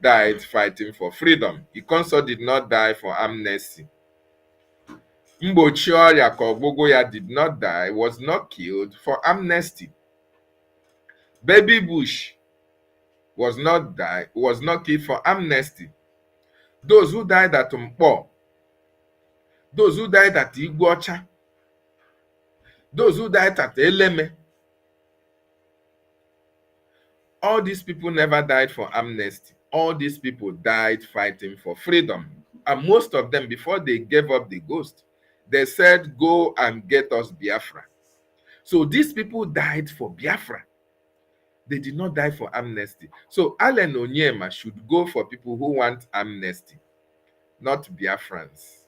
died fighting for freedom. Ikonso did not die for amnesty. Mgbochi Ọrịa Kogbogoya did not die, was not killed for amnesty. Baby Bush was not killed for amnesty. Those who died at Mpo, those who died at Iguacha, those who died at Eleme, all these people never died for amnesty. All these people died fighting for freedom. And most of them, before they gave up the ghost, they said, go and get us Biafra. So these people died for Biafra. They did not die for amnesty. So Allen Onyema should go for people who want amnesty, not Biafrans,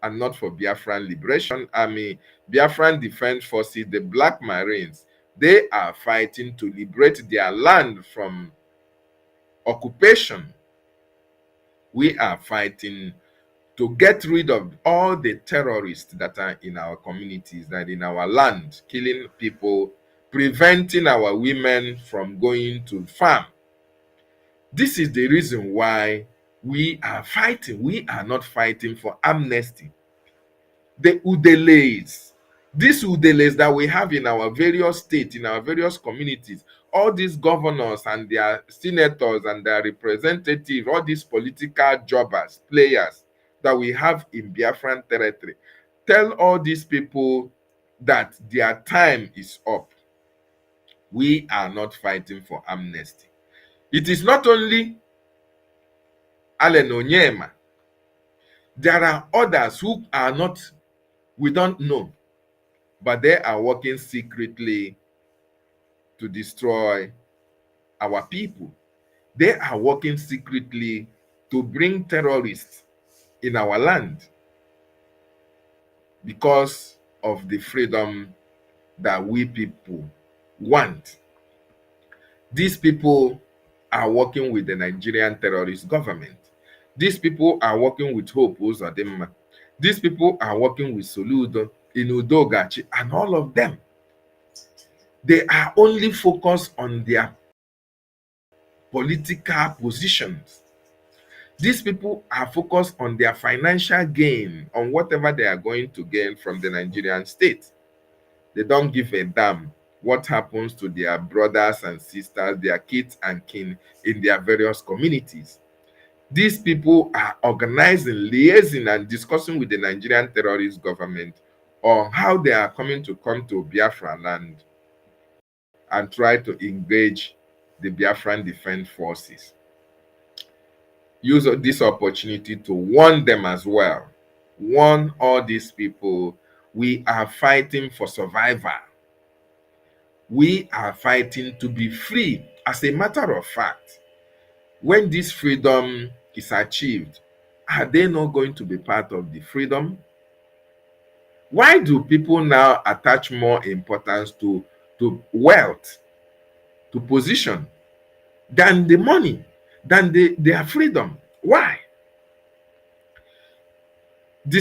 and not for Biafran Liberation Army, Biafran Defense Forces, the Black Marines. They are fighting to liberate their land from occupation. We are fighting to get rid of all the terrorists that are in our communities, that are in our land, killing people, preventing our women from going to farm. This is the reason why we are fighting. We are not fighting for amnesty. The Udeles, these Udeles that we have in our various states, in our various communities, all these governors and their senators and their representatives, all these political jobbers, players that we have in Biafran territory, tell all these people that their time is up. We are not fighting for amnesty. It is not only Allen Onyema. There are others who are not, we don't know, but they are working secretly to destroy our people. They are working secretly to bring terrorists in our land because of the freedom that we people want. These people are working with the Nigerian terrorist government. These people are working with Hope Uzodimma. These people are working with Soludo, Inudogachi, and all of them. They are only focused on their political positions. These people are focused on their financial gain, on whatever they are going to gain from the Nigerian state. They don't give a damn what happens to their brothers and sisters, their kids and kin in their various communities. These people are organizing, liaising, and discussing with the Nigerian terrorist government on how they are come to Biafra land and try to engage the Biafran Defense Forces. Use this opportunity to warn them as well. Warn all these people, we are fighting for survival. We are fighting to be free. As a matter of fact, when this freedom is achieved, are they not going to be part of the freedom? Why do people now attach more importance to wealth, to position, than the money, than their freedom? Why? In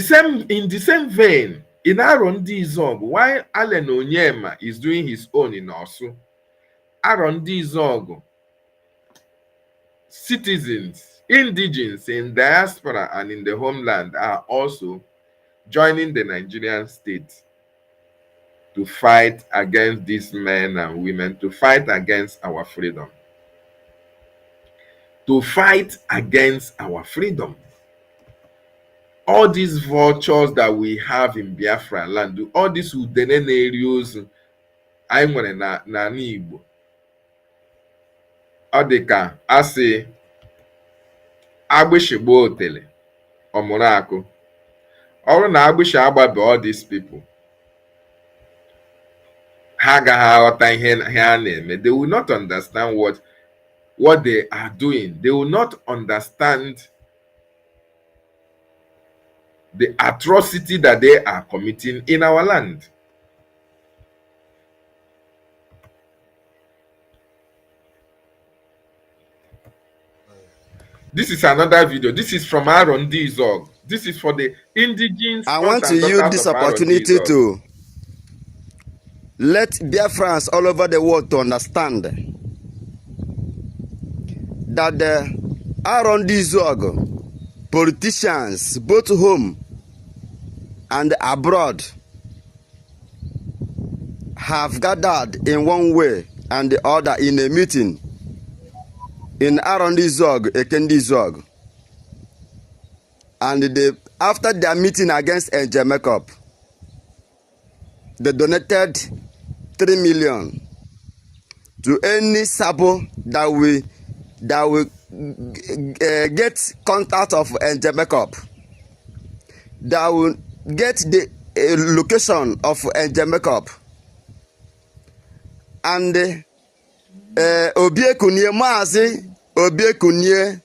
the same vein, in Arondi Zog, while Allen Onyema is doing his own in Osu, Arondi Zog, citizens, indigenes in diaspora and in the homeland are also joining the Nigerian state to fight against these men and women, to fight against our freedom. To fight against our freedom. All these vultures that we have in Biafra land, all these Udeles areas, anyị nwere n'ala Igbo, ọ dị ka asị agbịshị gba otele ọmụrụ akụ. Ọ bụrụ na agbịshị agbabe all these people, ha agaghị aghọta ihe ha na-eme. They will not understand what they are doing. They will not understand the atrocity that they are committing in our land. This is another video. This is from Arondi Zog. This is for the indigenous. I want to use this opportunity to let Biafrans all over the world to understand that the Arondi Zog politicians, both home and abroad, have gathered in one way and the other in a meeting in Arondi Zog, Ekendi Zog. And after their meeting against NIGERIA.WE, they donated 3 million to any sabo that will get contact of NIGERIA.WE, that will get the location of NIGERIA.WE, and Obiekunye Maazi Obiekunye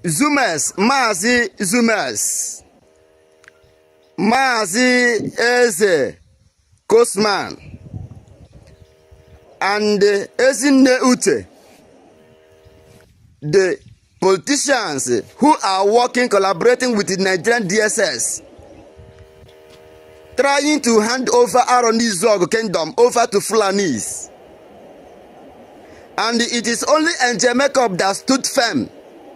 Zumes, Maazi Zumes, Maazi Eze Kosman, and Ezinne Ute, the politicians who are working, collaborating with the Nigerian DSS, trying to hand over Arondi Zog kingdom over to Fulanis. And it is only NIGERIA.WE that stood firm,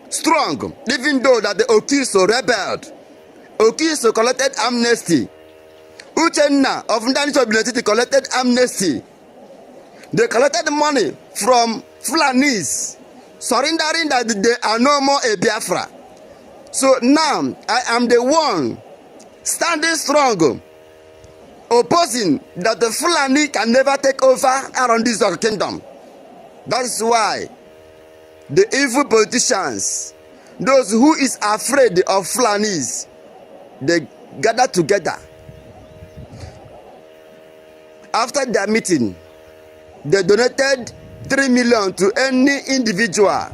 strong, even though that the Okiso rebelled. Okiso collected amnesty. Uchenna of Ndani Chobileti collected amnesty. They collected money from Fulanis, surrendering that they are no more a Biafra. So now I am the one standing strong, opposing that the Fulani can never take over around this kingdom. That is why the evil politicians, those who is afraid of Fulanis, they gather together. After their meeting, they donated 3 million to any individual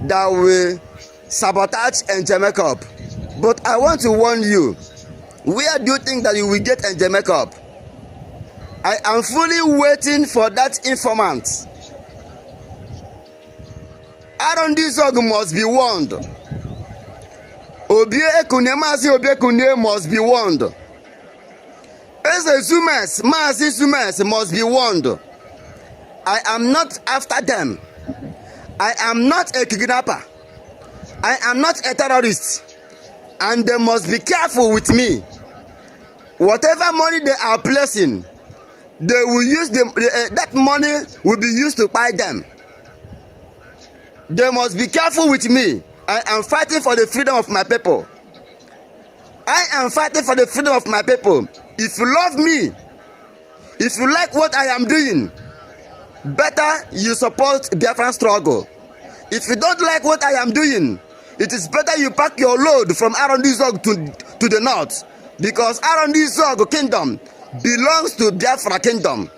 that will sabotage NIGERIA.WE. But I want to warn you, where do you think that you will get NIGERIA.WE? I am fully waiting for that informant. Arondi Zog must be warned. Maazi Obiekunye must be warned. Eze Zumes, Maazi Zumes must be warned. I am not after them. I am not a kidnapper. I am not a terrorist. And they must be careful with me. Whatever money they are placing, they will use that money will be used to buy them. They must be careful with me. I am fighting for the freedom of my people. I am fighting for the freedom of my people. If you love me, if you like what I am doing, better you support Biafran struggle. If you don't like what I am doing, it is better you pack your load from Arondizog to the north, because Arondizog kingdom belongs to Biafra kingdom.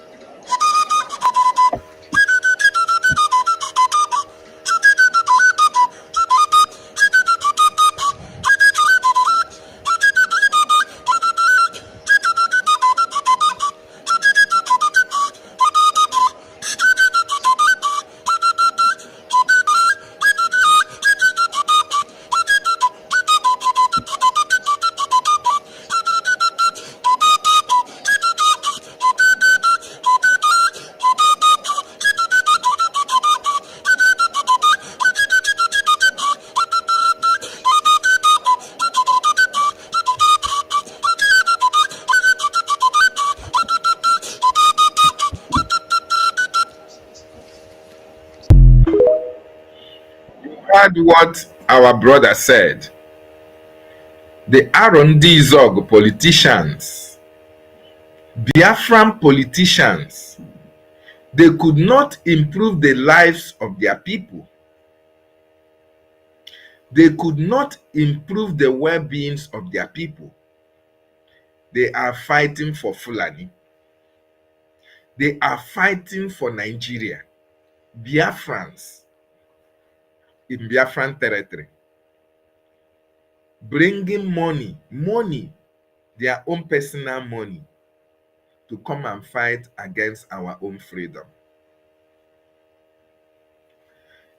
Heard what our brother said. The R&D Zog politicians, Biafran politicians, they could not improve the lives of their people. They could not improve the well-beings of their people. They are fighting for Fulani. They are fighting for Nigeria. Biafrans in Biafran territory. Bringing money, their own personal money, to come and fight against our own freedom.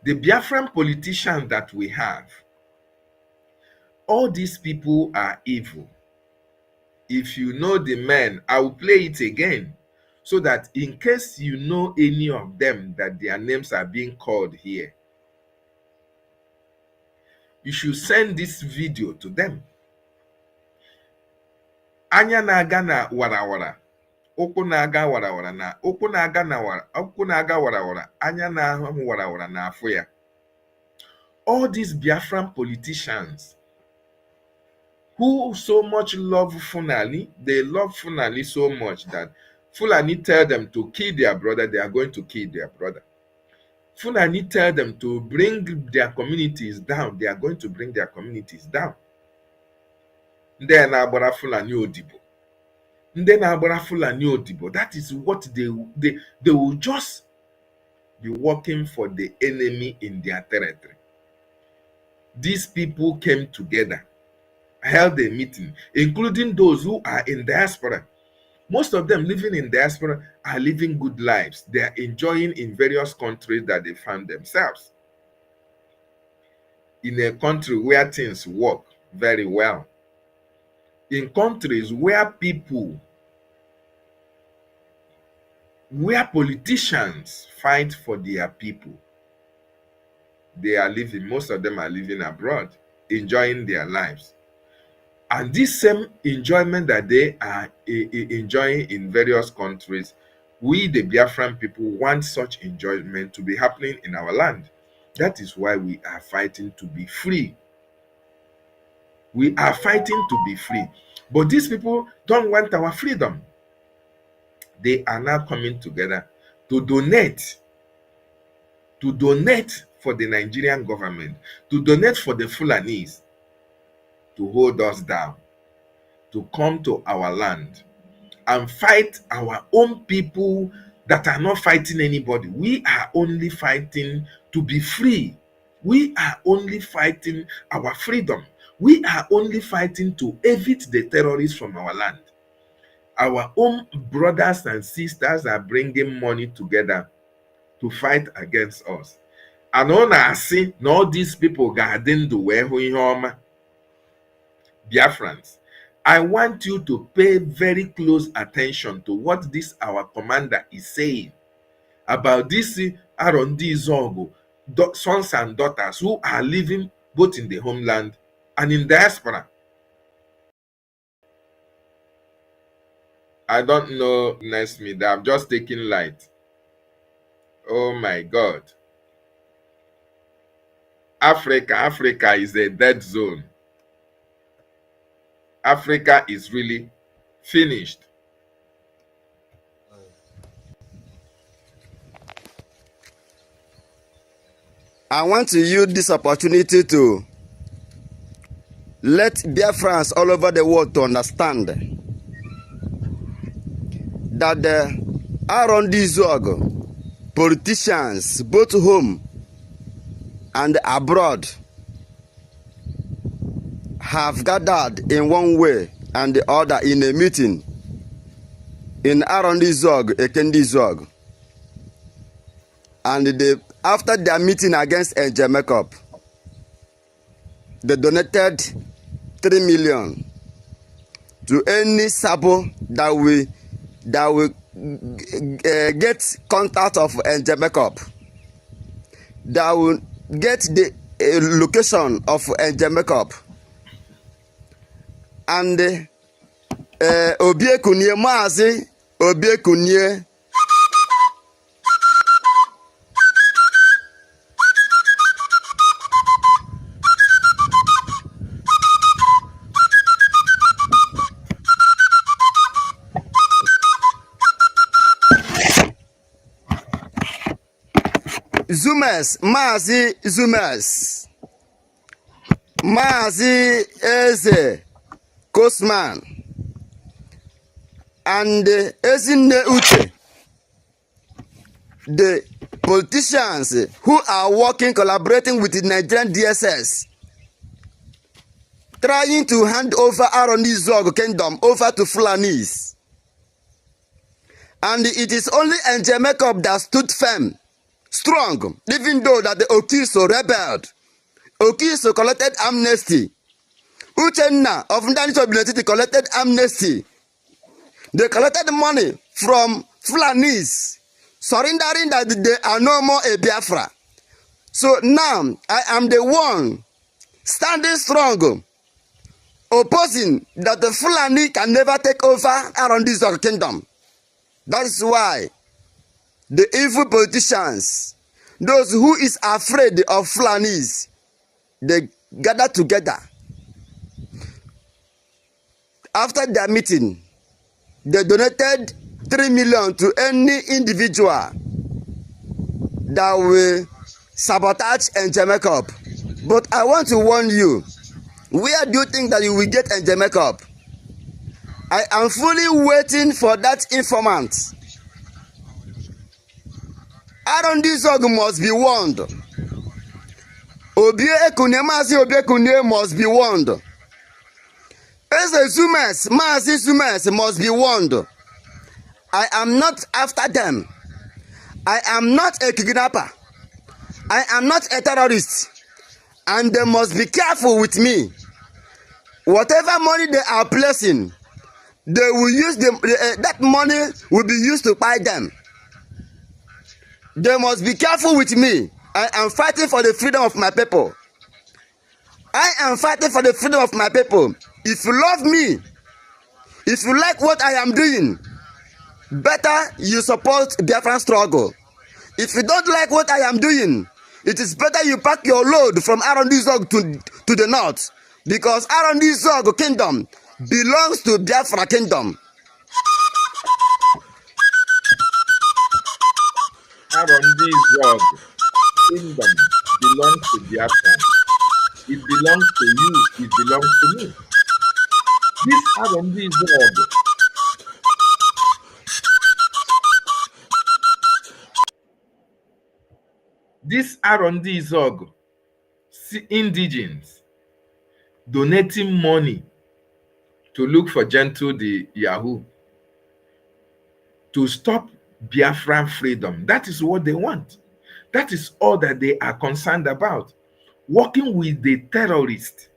The Biafran politicians that we have, all these people are evil. If you know the men, I will play it again, so that in case you know any of them that their names are being called here, you should send this video to them. Anya na-aga na warawara, ụkwụ na-aga warawara na ụkwụ na-aga na ụkwụ na-aga warawara, anya na-ahụ warawara na afụ ya. All these Biafran politicians who so much love Fulani, they love Fulani so much that Fulani tell them to kill their brother, they are going to kill their brother. Fulani tell them to bring their communities down, they are going to bring their communities down. Then agbara Fulani odibo. Then agbara Fulani odibo. That is what they will just be working for the enemy in their territory. These people came together, held a meeting, including those who are in diaspora. Most of them living in diaspora are living good lives. They are enjoying in various countries that they found themselves. In a country where things work very well. In countries where politicians fight for their people. They are living, most of them are living abroad, enjoying their lives. And this same enjoyment that they are enjoying in various countries, we, the Biafran people, want such enjoyment to be happening in our land. That is why we are fighting to be free. We are fighting to be free. But these people don't want our freedom. They are now coming together to donate for the Nigerian government, to donate for the Fulanis, to hold us down, to come to our land and fight our own people that are not fighting anybody. We are only fighting to be free. We are only fighting our freedom. We are only fighting to evict the terrorists from our land. Our own brothers and sisters are bringing money together to fight against us. And on I see, all these people garden the way Biafrans, I want you to pay very close attention to what this our commander is saying about this R&D Zogo, sons and daughters who are living both in the homeland and in diaspora. I don't know, next me, that I'm just taking light. Oh my God. Africa is a dead zone. Africa is really finished. I want to use this opportunity to let Biafrans all over the world to understand that the around this world, politicians, both home and abroad, have gathered in one way and the other in a meeting in Arondi Zog, Ekendi Zog. And after their meeting against Makeup, they donated 3 million to any Sabo that will get contact of Makeup, that will get the location of Makeup. And Obiekunye Maazi Obiekunye Maazi Zumes, Maazi Eze Kosman, and Ezine Uche, the politicians who are working, collaborating with the Nigerian DSS, trying to hand over Arondi Zog Kingdom over to Fulanis. And it is only Makeup that stood firm, strong, even though that the Okiso rebelled. Okiso collected amnesty. Uchenna of Ndani Sobility collected amnesty. They collected money from Fulanis, surrendering that they are no more a Biafra. So now I am the one standing strong, opposing that the Fulani can never take over around this kingdom. That is why the evil politicians, those who is afraid of Fulanis, they gather together. After their meeting, they donated 3 million to any individual that will sabotage Makeup. But I want to warn you, where do you think that you will get Makeup? I am fully waiting for that informant. Arondi Zog must be warned. Obiekunye must be warned. Eze Zumes, Maazi Zumes must be warned. I am not after them. I am not a kidnapper. I am not a terrorist. And they must be careful with me. Whatever money they are placing, they will use that money will be used to buy them. They must be careful with me. I am fighting for the freedom of my people. I am fighting for the freedom of my people. If you love me, if you like what I am doing, better you support Biafran struggle. If you don't like what I am doing, it is better you pack your load from Arondi Zog to the north, because Arondi Zog kingdom belongs to Biafra kingdom. Arondi Zog kingdom belongs to Biafra. It belongs to you. It belongs to me. This Arondi Zog indigens donating money to look for Gentle the Yahoo to stop Biafran freedom. That is what they want. That is all that they are concerned about. Working with the terrorists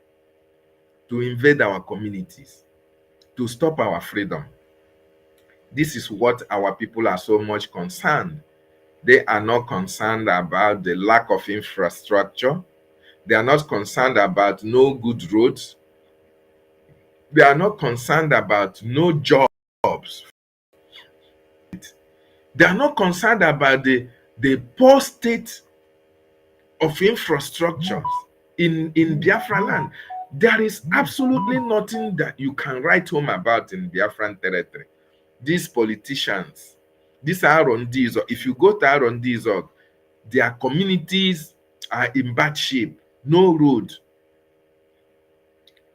to invade our communities, to stop our freedom. This is what our people are so much concerned. They are not concerned about the lack of infrastructure. They are not concerned about no good roads. They are not concerned about no jobs. They are not concerned about the poor state of infrastructure in Biafra land. There is absolutely nothing that you can write home about in Biafran territory. These politicians, these Arondis, if you go to Arondis, their communities are in bad shape. No road,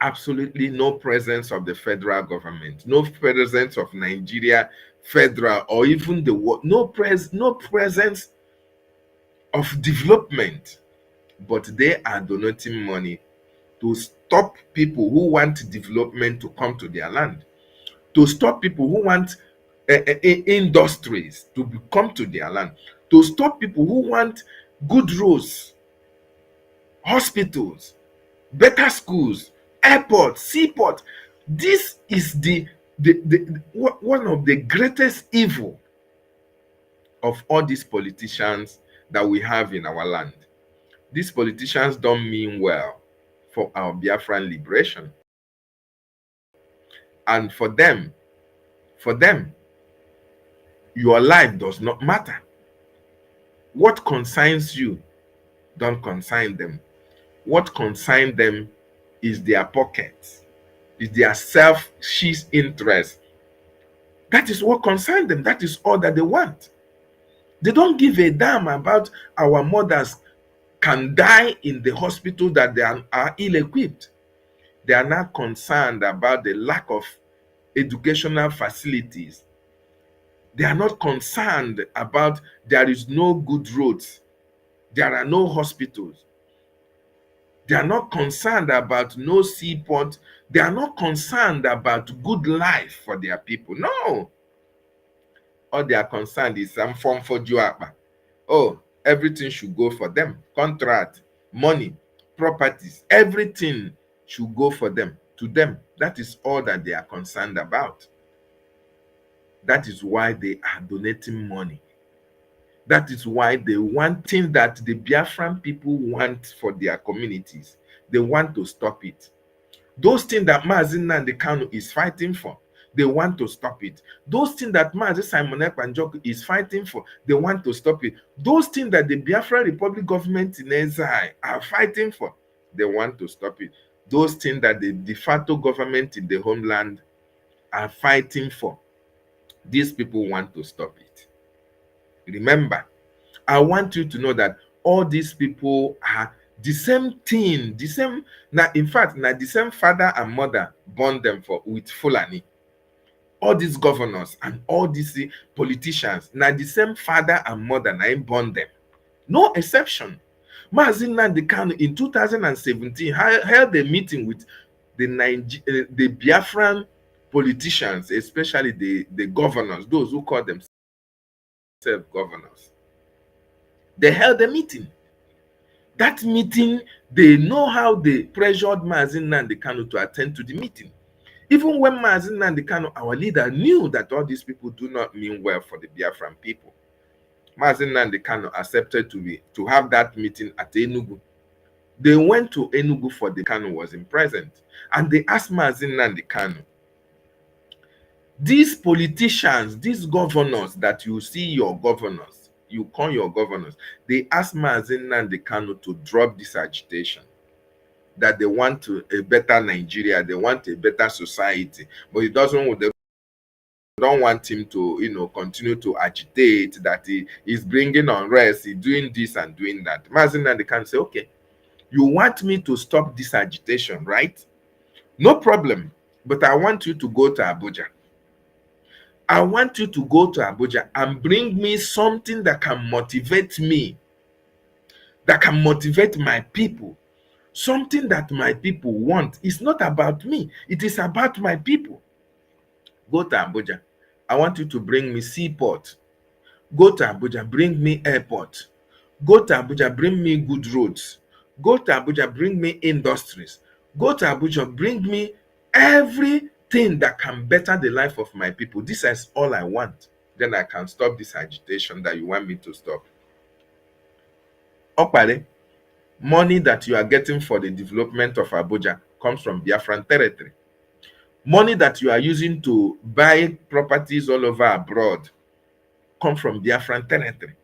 absolutely no presence of the federal government, no presence of Nigeria federal or even the world, no presence of development. But they are donating money to stop people who want development to come to their land, to stop people who want industries to come to their land, to stop people who want good roads, hospitals, better schools, airports, seaport. This is one of the greatest evil of all these politicians that we have in our land. These politicians don't mean well for our Biafran liberation. And for them, your life does not matter. What concerns you don't concern them. What concerns them is their pockets, is their selfish interest. That is what concerns them. That is all that they want. They don't give a damn about our mothers can die in the hospital that they are ill-equipped. They are not concerned about the lack of educational facilities. They are not concerned about there is no good roads. There are no hospitals. They are not concerned about no seaport. They are not concerned about good life for their people. No. All they are concerned is some form for Juapa. Oh, everything should go for them. Contract, money, properties, everything should go for them. To them, that is all that they are concerned about. That is why they are donating money. That is why they want things that the Biafran people want for their communities. They want to stop it. Those things that Mazi Nnamdi Kanu is fighting for, they want to stop it. Those things that Mazi Simon Ekpa is fighting for, they want to stop it. Those things that the Biafra Republic government in exile are fighting for, they want to stop it. Those things that the de facto government in the homeland are fighting for, these people want to stop it. Remember, I want you to know that all these people are the same thing, the same. Now, in fact, now the same father and mother born them with Fulani. All these governors and all these politicians, now the same father and mother now born them. No exception. Mazi Nnamdi Kanu in 2017 held a meeting with the Biafran politicians, especially the governors, those who call themselves governors. They held a meeting. That meeting, they know how they pressured Mazi Nnamdi Kanu to attend to the meeting. Even when Mazi Nnamdi Kanu, our leader, knew that all these people do not mean well for the Biafran people, Mazi Nnamdi Kanu accepted to have that meeting at Enugu. They went to Enugu for the Kanu was in present, and they asked Mazi Nnamdi Kanu, these politicians, these governors that you see your governors, you call your governors, they asked Mazi Nnamdi Kanu to drop this agitation, that they want a better Nigeria, they want a better society, but he doesn't. They don't want him to, continue to agitate, that he is bringing unrest, he's doing this and doing that. Mazi Nnamdi Kanu say, okay, you want me to stop this agitation, right? No problem, but I want you to go to Abuja. I want you to go to Abuja and bring me something that can motivate me, that can motivate my people, something that my people want. It's not about me, it is about my people. Go to Abuja. I want you to bring me seaport. Go to Abuja, bring me airport. Go to Abuja, bring me good roads. Go to Abuja, bring me industries. Go to Abuja, bring me everything that can better the life of my people. This is all I want. Then I can stop this agitation that you want me to stop. Okpare, money that you are getting for the development of Abuja comes from Biafran territory. Money that you are using to buy properties all over abroad come from Biafran territory.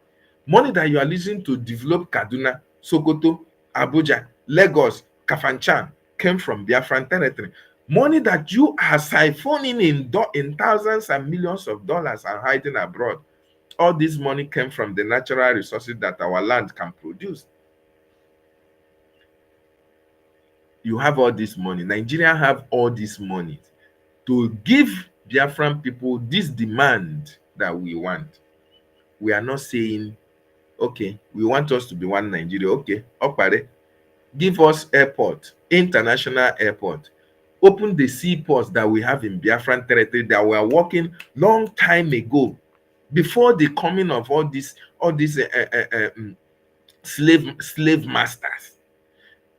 Money that you are using to develop Kaduna, Sokoto, Abuja, Lagos, Kafanchan came from Biafran territory. Money that you are siphoning in thousands and millions of dollars and hiding abroad, all this money came from the natural resources that our land can produce. you have all this money, Nigeria have all this money to give Biafran people this demand that we want. We are not saying, okay, we want us to be one Nigeria. Okay, Okpare, give us airport, international airport. Open the seaports that we have in Biafran territory that were working long time ago, before the coming of all these slave masters.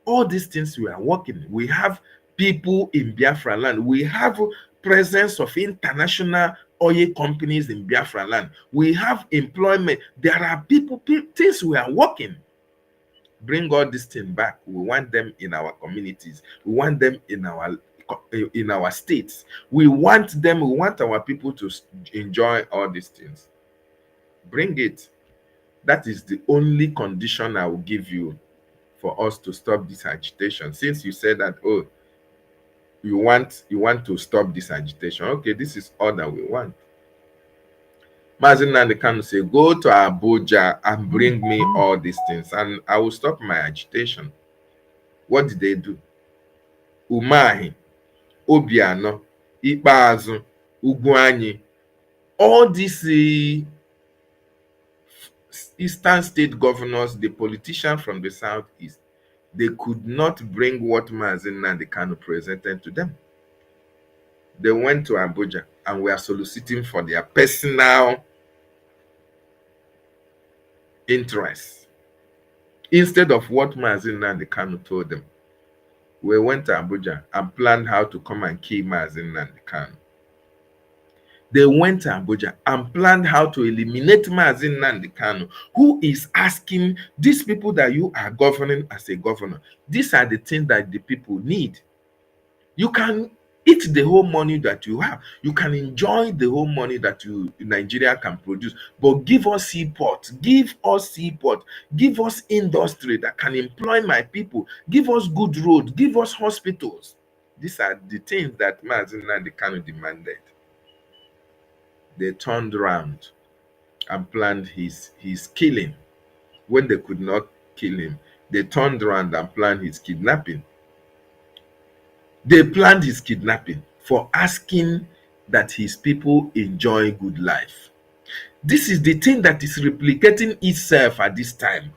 All these things we are working. We have people in Biafra land. We have presence of international oil companies in Biafra land. We have employment. There are people things we are working. Bring all these things back. We want them in our communities. We want them in our states. We want our people to enjoy all these things. Bring it. That is the only condition I will give you for us to stop this agitation. Since you said that, oh, you want to stop this agitation. Okay, this is all that we want. Mazin Nandekano say, go to Abuja and bring me all these things, and I will stop my agitation. What did they do? Umahi, Obiano, Ikpeazu, Ugwuanyi, all these eastern state governors, the politicians from the southeast, they could not bring what Mazin Nandekano presented to them. They went to Abuja and were soliciting for their personal interests instead of what Mazin Nandekano told them. We went to Abuja and planned how to come and kill Mazin Nandekano. They went to Abuja and planned how to eliminate Mazin Nandekano, who is asking these people that you are governing as a governor. These are the things that the people need. You can eat the whole money that you have. You can enjoy the whole money that Nigeria can produce. But give us seaport, give us industry that can employ my people, give us good roads, give us hospitals. These are the things that Mazin Nandekano demanded. They turned around and planned his killing. When they could not kill him, they turned around and planned his kidnapping. They planned his kidnapping for asking that his people enjoy good life. This is the thing that is replicating itself at this time.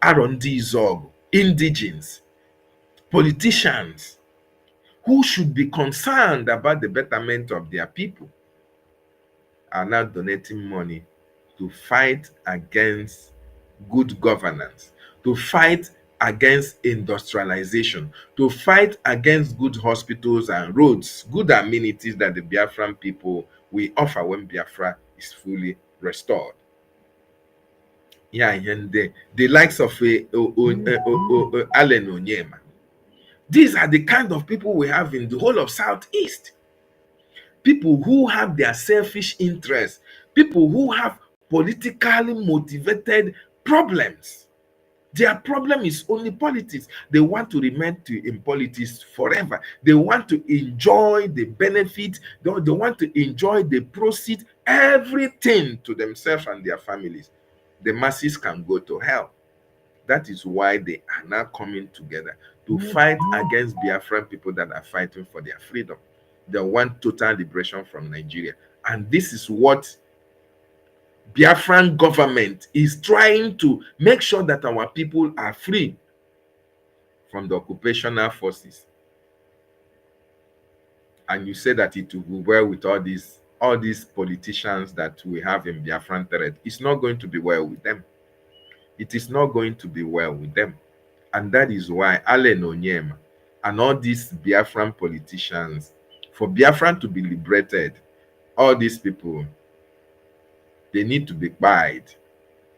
R&D Zog, indigenes, politicians who should be concerned about the betterment of their people are now donating money to fight against good governance, to fight against industrialization, to fight against good hospitals and roads, good amenities that the Biafran people will offer when Biafra is fully restored. Yeah, and the likes of Allen Onyema. These are the kind of people we have in the whole of Southeast. People who have their selfish interests, people who have politically motivated problems. Their problem is only politics. They want to remain in politics forever. They want to enjoy the benefit. They want to enjoy the proceeds, everything to themselves and their families. The masses can go to hell. That is why they are now coming together to fight against Biafran people that are fighting for their freedom. They want total liberation from Nigeria. And this is what Biafran government is trying to make sure that our people are free from the occupational forces. And you say that it will be well with all these politicians that we have in Biafran territory. It's not going to be well with them. It is not going to be well with them. And that is why Allen Onyema and all these Biafran politicians, for Biafran to be liberated, all these people, they need to be Kpai.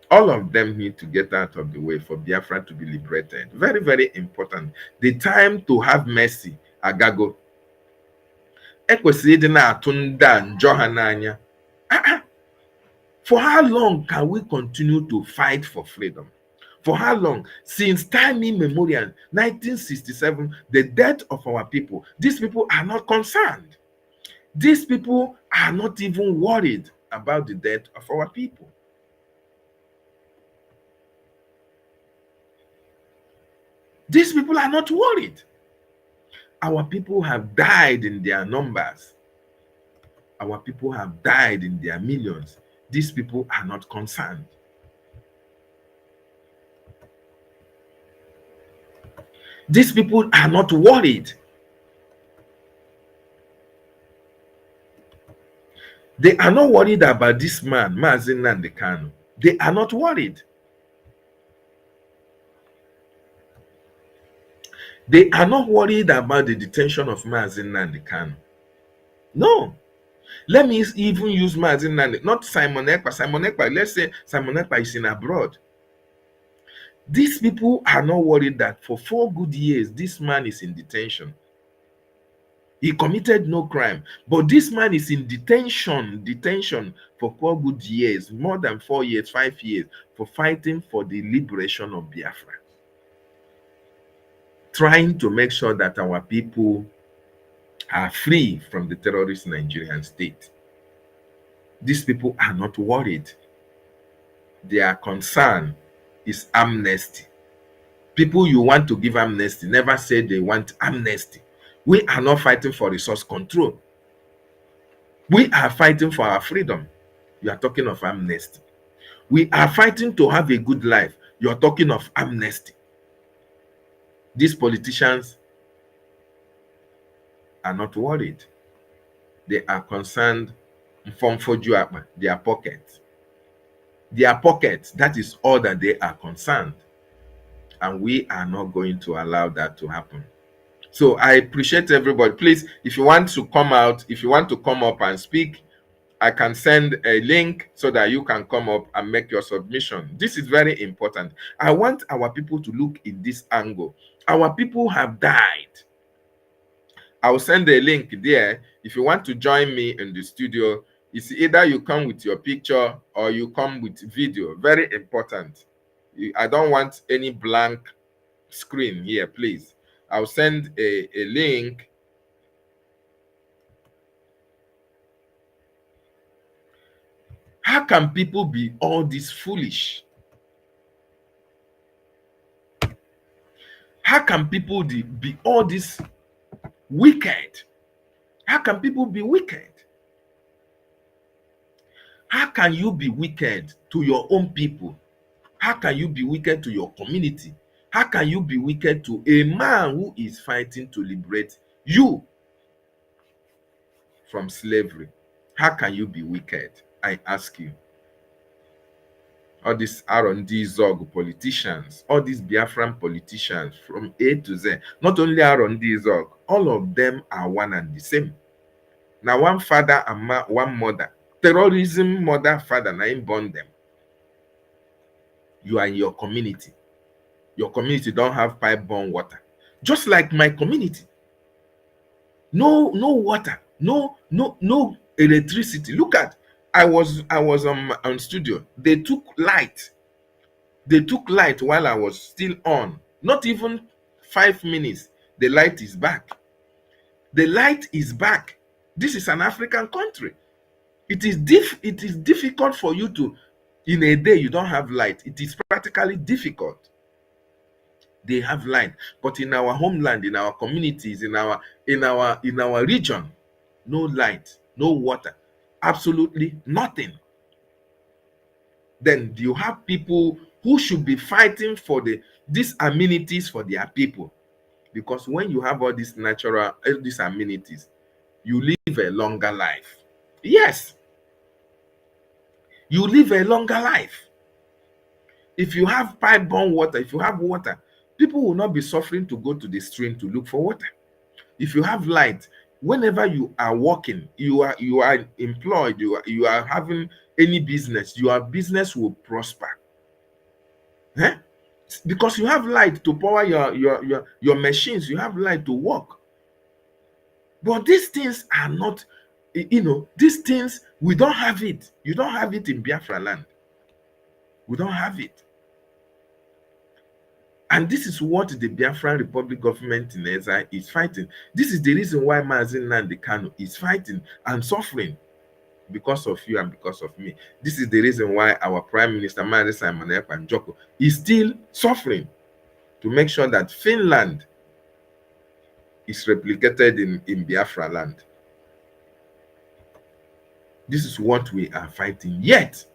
All of them need to get out of the way for Biafra to be liberated. Very, very important. The time to have mercy, agago. Ekwesịrị ịdị na-atụ ndị a njọ ha n'anya. For how long can we continue to fight for freedom? For how long? Since time immemorial, 1967, the death of our people, these people are not concerned. These people are not even worried about the death of our people. These people are not worried. Our people have died in their numbers. Our people have died in their millions. These people are not concerned. These people are not worried. They are not worried about this man, Mazi Nnamdi Kanu. They are not worried. They are not worried about the detention of Mazi Nnamdi Kanu. No. Let me even use Mazi Nnamdi, not Simon Ekpa. Simon Ekpa, let's say Simon Ekpa is in abroad. These people are not worried that for 4 good years, this man is in detention. He committed no crime, but this man is in detention for 4 good years, more than 4 years, 5 years, for fighting for the liberation of Biafra. Trying to make sure that our people are free from the terrorist Nigerian state. These people are not worried. Their concern is amnesty. People you want to give amnesty never say they want amnesty. We are not fighting for resource control. We are fighting for our freedom. You are talking of amnesty. We are fighting to have a good life. You are talking of amnesty. These politicians are not worried. They are concerned from their pocket. Their pocket, that is all that they are concerned. And we are not going to allow that to happen. So I appreciate everybody. Please, if you want to come out, if you want to come up and speak, I can send a link so that you can come up and make your submission. This is very important. I want our people to look in this angle. Our people have died. I'll send a link there. If you want to join me in the studio, it's either you come with your picture or you come with video. Very important. I don't want any blank screen here, please. I'll send a link. How can people be all this foolish? How can people be all this wicked? How can people be wicked? How can you be wicked to your own people? How can you be wicked to your community? How can you be wicked to a man who is fighting to liberate you from slavery? How can you be wicked? I ask you. All these R&D Zog politicians, all these Biafran politicians from A to Z, not only R&D Zog, all of them are one and the same. Now one father and one mother. Terrorism mother, father, now him born them. You are in your community. Your community don't have pipe-borne water. Just like my community. No water, no electricity. Look at, I was on studio. They took light. They took light while I was still on. Not even 5 minutes. The light is back. The light is back. This is an African country. It is difficult for you to, in a day you don't have light. It is practically difficult. They have light, but in our homeland, in our communities, in our region, no light, no water, absolutely nothing. Then you have people who should be fighting for these amenities for their people, because when you have all these natural these amenities, you live a longer life. Yes, you live a longer life. If you have pipe-borne water, if you have water, people will not be suffering to go to the stream to look for water. If you have light, whenever you are working, you are employed, you are having any business, your business will prosper. Eh? Because you have light to power your machines, you have light to work. But these things are not, these things, we don't have it. You don't have it in Biafra land. We don't have it. And this is what the Biafran Republic government in exile is fighting. This is the reason why Mazi Nnamdi Kanu is fighting and suffering, because of you and because of me. This is the reason why our Prime Minister, Mazi Simon Ekpa Njoko, is still suffering to make sure that Finland is replicated in Biafra land. This is what we are fighting. Yet,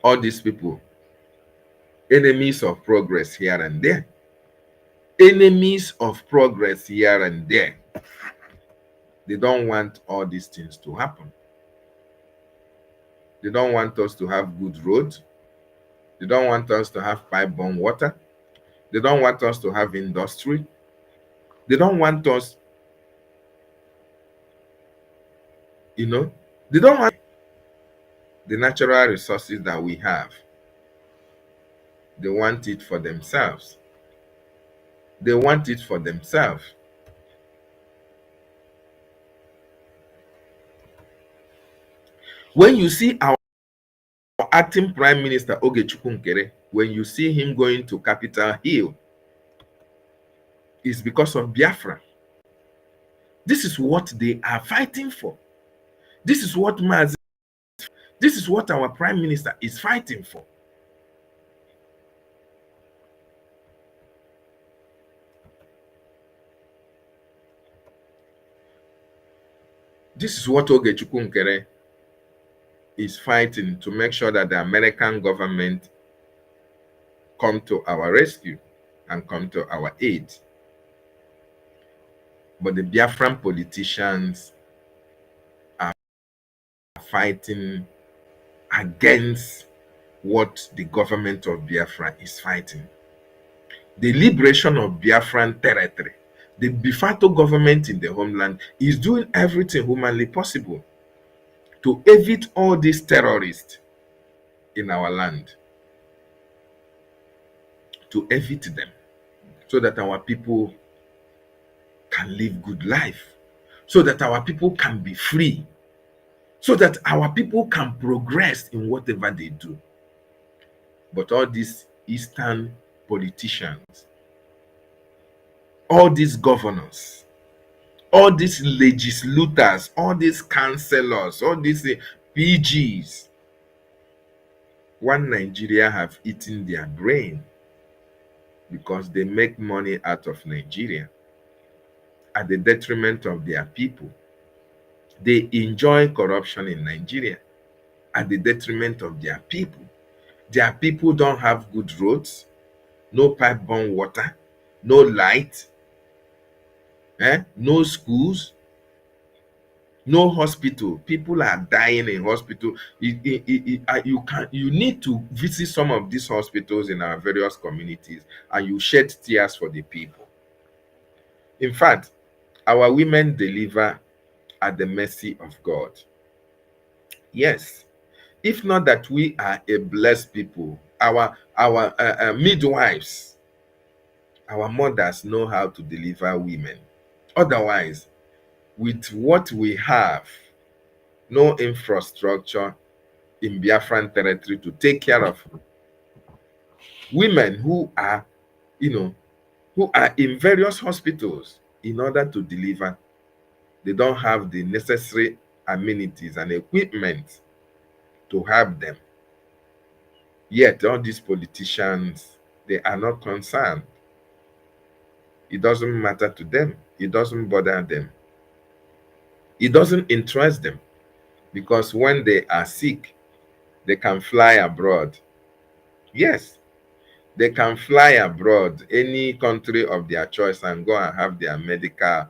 all these people, enemies of progress here and there, enemies of progress here and there, they don't want all these things to happen. They don't want us to have good roads. They don't want us to have pipe-borne water. They don't want us to have industry. They don't want us, they don't want the natural resources that we have. They want it for themselves. They want it for themselves. When you see our acting Prime Minister Ogechukwu Nkere, when you see him going to Capitol Hill, it's because of Biafra. This is what they are fighting for. This is what this is what our Prime Minister is fighting for. This is what Ogechukwu Nkere is fighting, to make sure that the American government come to our rescue and come to our aid. But the Biafran politicians are fighting against what the government of Biafra is fighting. The liberation of Biafran territory. The de facto government in the homeland is doing everything humanly possible to evade all these terrorists in our land, to evade them, so that our people can live good life, so that our people can be free, so that our people can progress in whatever they do. But all these Eastern politicians, all these governors, all these legislators, all these councillors, all these PGs, one Nigeria have eaten their brain, because they make money out of Nigeria at the detriment of their people. They enjoy corruption in Nigeria at the detriment of their people. Their people don't have good roads, no pipe-borne water, no light, no schools, no hospital. People are dying in hospital. You need to visit some of these hospitals in our various communities, and you shed tears for the people. In fact, our women deliver at the mercy of God. Yes, if not that we are a blessed people, our midwives, our mothers know how to deliver women. Otherwise, with what we have, no infrastructure in Biafran territory to take care of women who are, who are in various hospitals in order to deliver. They don't have the necessary amenities and equipment to have them. Yet all these politicians, they are not concerned. It doesn't matter to them. It doesn't bother them. It doesn't interest them, because when they are sick, they can fly abroad. Yes, they can fly abroad, any country of their choice, and go and have their medical,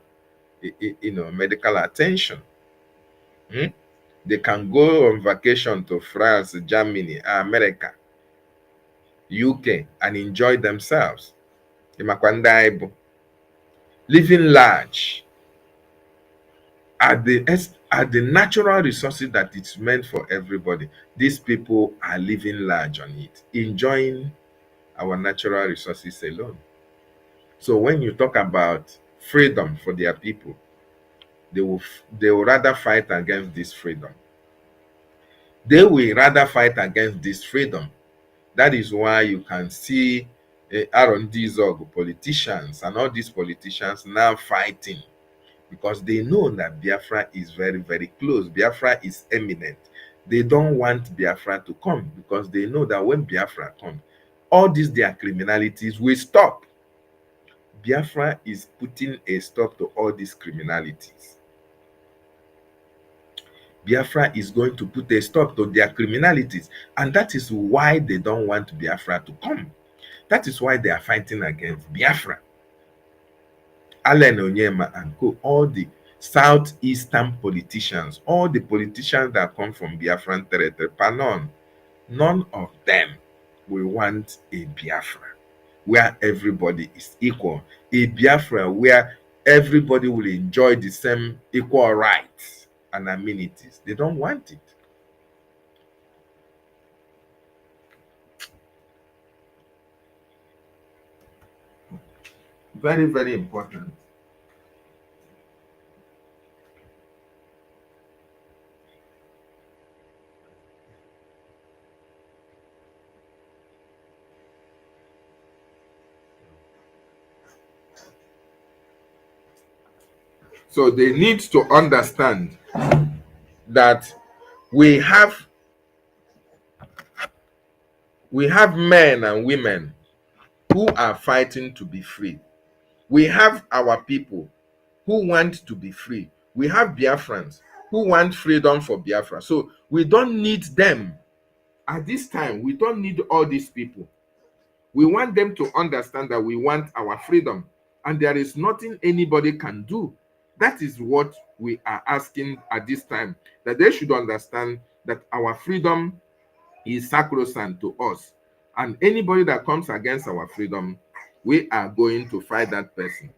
medical attention. They can go on vacation to France, Germany, America, UK, and enjoy themselves. Living large at the natural resources that it's meant for everybody. These people are living large on it, enjoying our natural resources alone. So when you talk about freedom for their people, they will rather fight against this freedom. They will rather fight against this freedom. That is why you can see Aaron Dizog, politicians, and all these politicians now fighting, because they know that Biafra is very, very close. Biafra is imminent. They don't want Biafra to come, because they know that when Biafra comes, all these their criminalities will stop. Biafra is putting a stop to all these criminalities. Biafra is going to put a stop to their criminalities. And that is why they don't want Biafra to come. That is why they are fighting against Biafra. Allen Onyema and co, all the southeastern politicians, all the politicians that come from Biafran territory, Panon, none of them will want a Biafra where everybody is equal. A Biafra where everybody will enjoy the same equal rights and amenities. They don't want it. Very, very important. So they need to understand that we have men and women who are fighting to be free. We have our people who want to be free. We have Biafrans who want freedom for Biafra. So we don't need them. At this time, we don't need all these people. We want them to understand that we want our freedom, and there is nothing anybody can do. That is what we are asking at this time, that they should understand that our freedom is sacrosanct to us, and anybody that comes against our freedom, we are going to fight that person.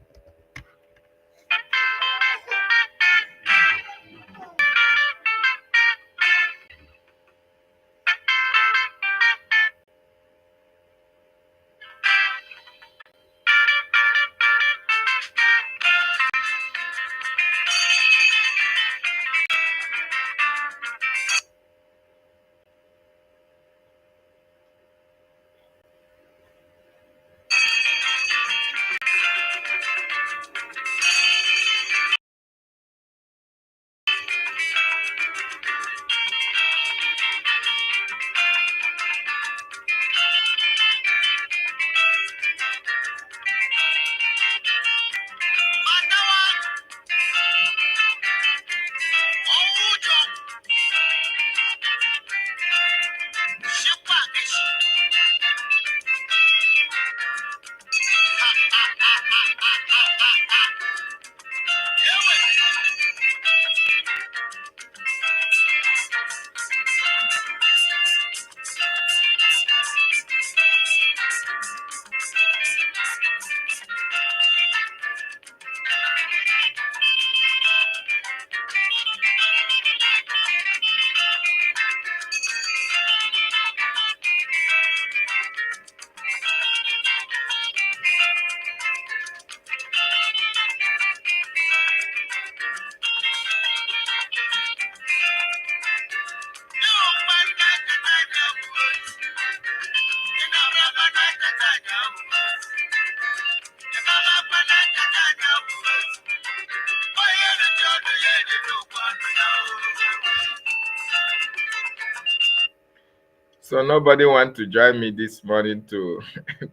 So nobody want to join me this morning to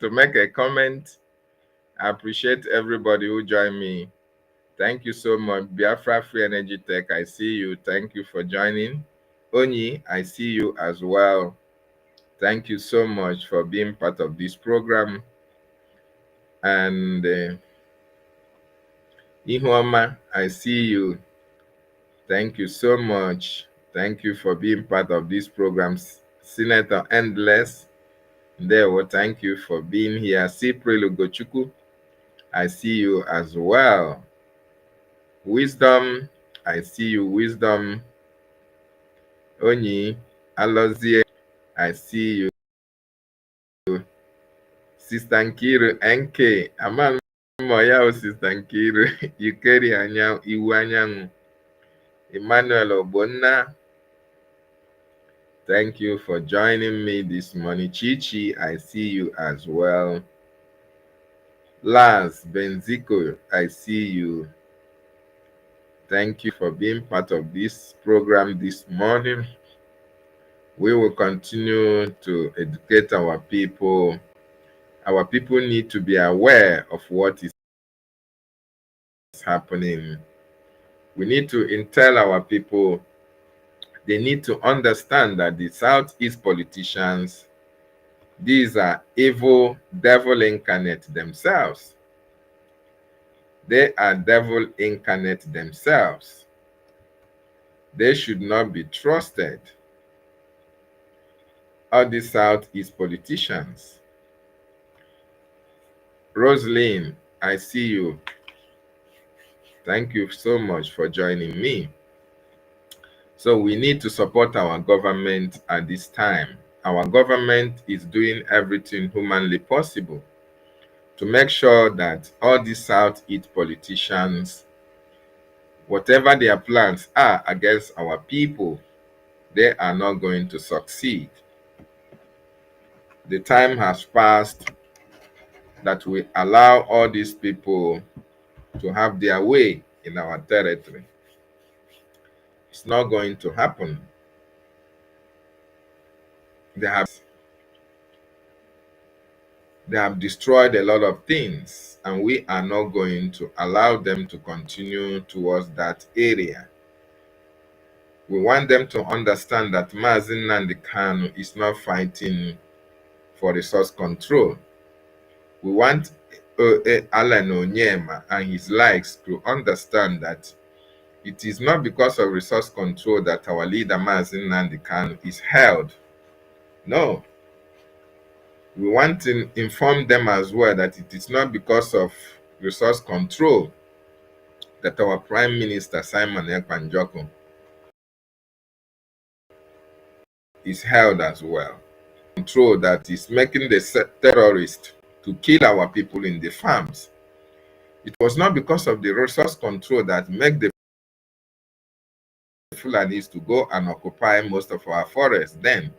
to make a comment. I appreciate everybody who joined me. Thank you so much. Biafra Free Energy Tech, I see you. Thank you for joining. Onyi, I see you as well. Thank you so much for being part of this program. And Ihuoma, I see you. Thank you so much. Thank you for being part of this program. Senator Endless, Ndewo, thank you for being here. Cyprian Ugochukwu, I see you as well. Wisdom, I see you. Wisdom, Onyi, Alozie, I see you. Sister Nkiru, NK, Amal Moya, Sister Nkiru, Yukeri Anyang, Iwu Anyanwụ, Emmanuel Obonna, thank you for joining me this morning. Chichi, I see you as well. Lars Benziko, I see you. Thank you for being part of this program this morning. We will continue to educate our people. Our people need to be aware of what is happening. We need to tell our people, they need to understand that the Southeast politicians, these are evil, devil incarnate themselves. They are devil incarnate themselves. They should not be trusted. All these Southeast politicians. Roseline, I see you. Thank you so much for joining me. So we need to support our government at this time. Our government is doing everything humanly possible to make sure that all these Southeast politicians, whatever their plans are against our people, they are not going to succeed. The time has passed that we allow all these people to have their way in our territory. It's not going to happen. They have destroyed a lot of things, and we are not going to allow them to continue towards that area. We want them to understand that Mazi Nnamdi Kanu is not fighting for resource control. We want Alan Onyema and his likes to understand that it is not because of resource control that our leader Mazi Nnamdi Kanu is held. No. We want to inform them as well that it is not because of resource control that our Prime Minister Simon Ekpanjoko is held as well. Control that is making the terrorists to kill our people in the farms. It was not because of the resource control that made the Fulanis to go and occupy most of our forests then.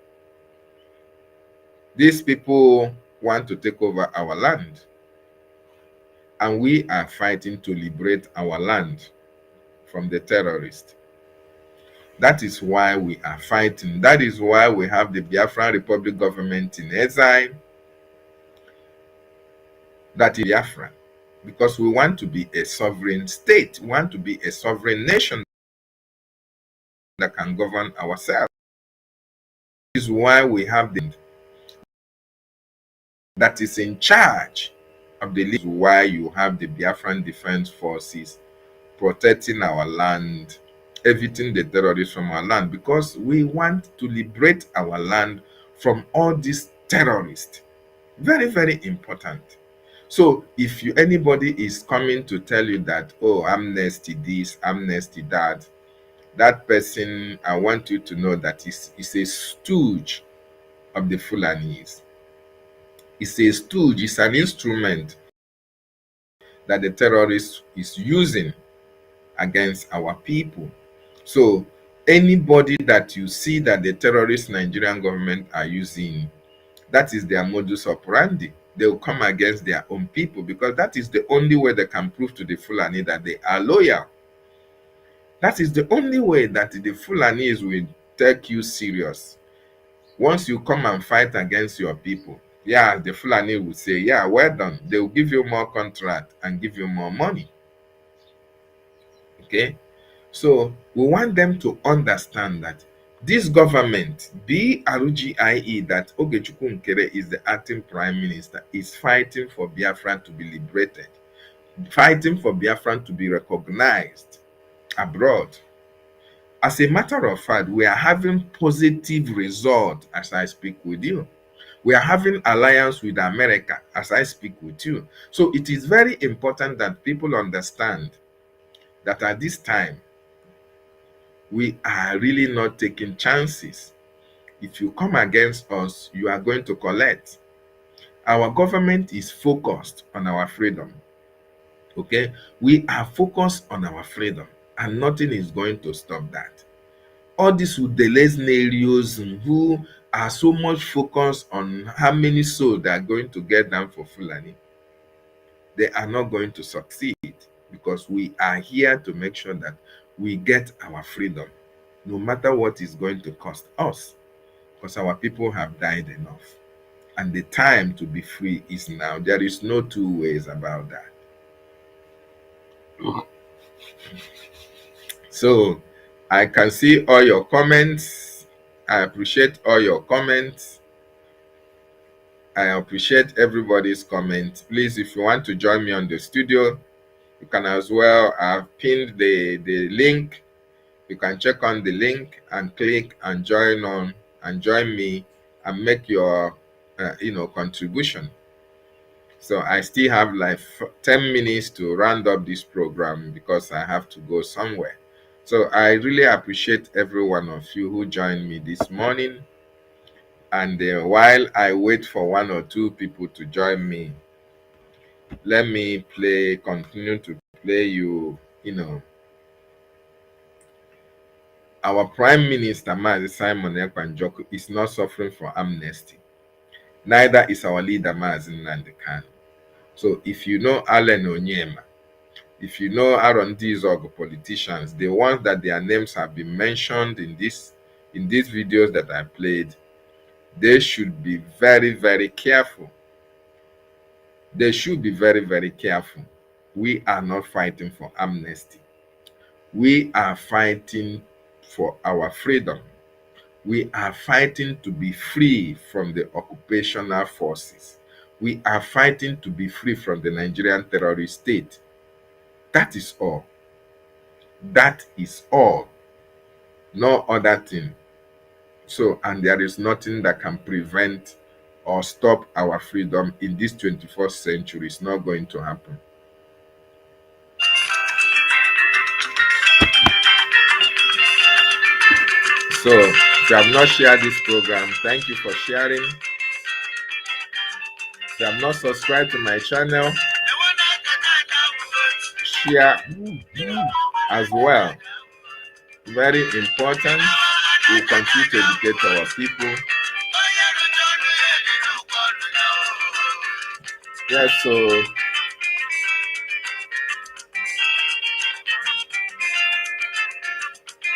These people want to take over our land, and we are fighting to liberate our land from the terrorists. That is why we are fighting. That is why we have the Biafra Republic government in exile. That is Biafra. Because we want to be a sovereign state. We want to be a sovereign nation that can govern ourselves. This is why we have the that is in charge of the league. Why you have the Biafran Defense Forces protecting our land, evicting the terrorists from our land, because we want to liberate our land from all these terrorists. Very, very important. So if anybody is coming to tell you that, oh, amnesty this, amnesty that, that person, I want you to know that is a stooge of the Fulanis. It's a stooge, it's an instrument that the terrorist is using against our people. So anybody that you see that the terrorist Nigerian government are using, that is their modus operandi. They will come against their own people, because that is the only way they can prove to the Fulani that they are loyal. That is the only way that the Fulanis will take you serious. Once you come and fight against your people, yeah, the Fulani will say, yeah, well done. They will give you more contract and give you more money. Okay? So we want them to understand that this government, BRGIE, that Ogechukwu Nkere is the acting prime minister, is fighting for Biafra to be liberated, fighting for Biafra to be recognized abroad. As a matter of fact, we are having positive results as I speak with you. We are having alliance with America as I speak with you. So it is very important that people understand that at this time, we are really not taking chances. If you come against us, you are going to collect. Our government is focused on our freedom. Okay? We are focused on our freedom, and nothing is going to stop that. All these Udeles who are so much focused on how many souls they are going to get down for Fulani, they are not going to succeed, because we are here to make sure that we get our freedom, no matter what is going to cost us, because our people have died enough. And the time to be free is now. There is no two ways about that. So I can see all your comments. I appreciate all your comments. I appreciate everybody's comments. Please, if you want to join me on the studio, you can as well. I've pinned the link. You can check on the link and click and join me and make your contribution. So I still have like 10 minutes to round up this program because I have to go somewhere. So I really appreciate every one of you who joined me this morning. And while I wait for one or two people to join me, let me continue to play our Prime Minister, Mazi Simon Ekpanjoku, is not suffering from amnesty. Neither is our leader, Mazi Nnamdi Kanu. So if you know Allen Onyema, if you know Aaron Dizog politicians, the ones that their names have been mentioned in these videos that I played, they should be very, very careful. They should be very, very careful. We are not fighting for amnesty. We are fighting for our freedom. We are fighting to be free from the occupational forces. We are fighting to be free from the Nigerian terrorist state. That is all. That is all. No other thing. So, and there is nothing that can prevent or stop our freedom in this 21st century. It's not going to happen. So, if you have not shared this program, thank you for sharing. If you have not subscribed to my channel, share as well. Very important. We continue to educate our people. Yes, so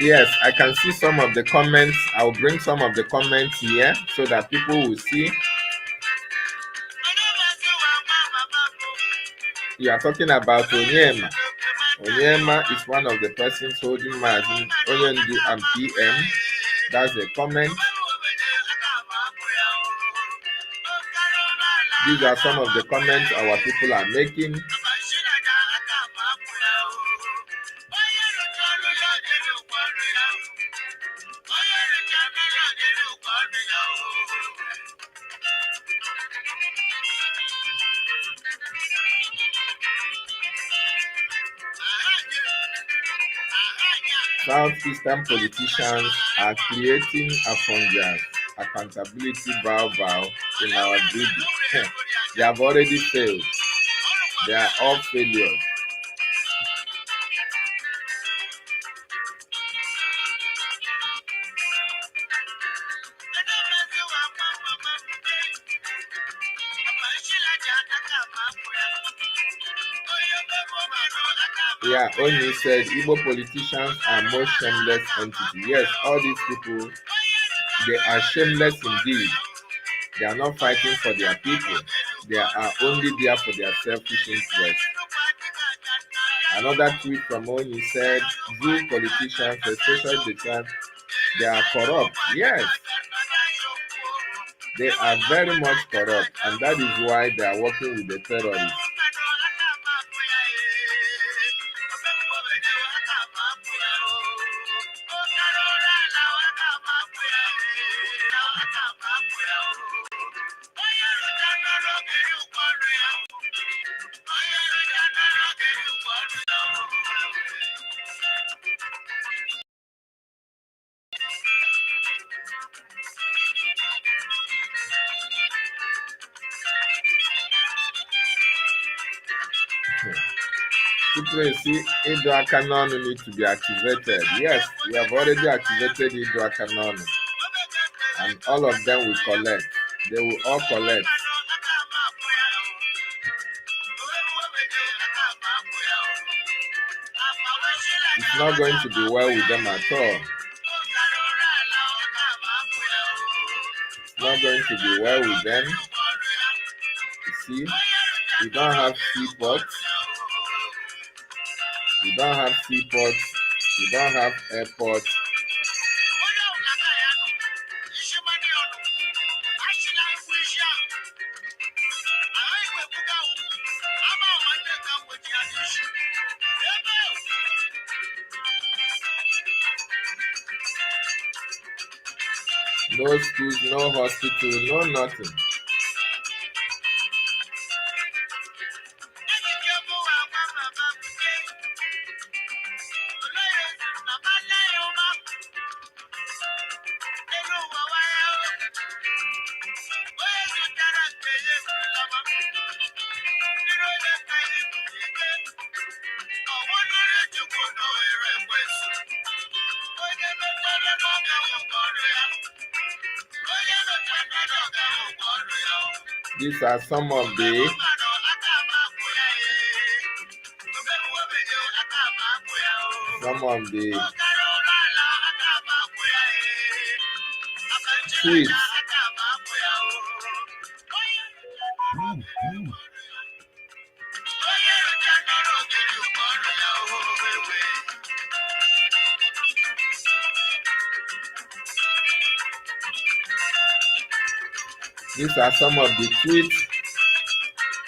yes, I can see some of the comments. I'll bring some of the comments here so that people will see. You are talking about Onyema. Onyema is one of the persons holding Mazin Onyendu and PM. That's the comment. These are some of the comments our people are making. Southeastern politicians are creating a fungus accountability bow in our building. They have already failed. They are all failures. Yeah, Oni said Igbo politicians are most shameless entity. Yes, all these people, they are shameless indeed. They are not fighting for their people. They are only there for their selfish interest. Another tweet from Oni said, Zoo politicians, especially the time they are corrupt. Yes, they are very much corrupt, and that is why they are working with the terrorists. People see Idua Canon need to be activated. Yes, we have already activated Idua Canon, and all of them will collect. They will all collect. It's not going to be well with them at all. It's not going to be well with them. You see, we don't have seaports. We don't have seaports. We don't have airport. No schools, no hospital, no nothing. These are some of the tweets. These are some of the tweets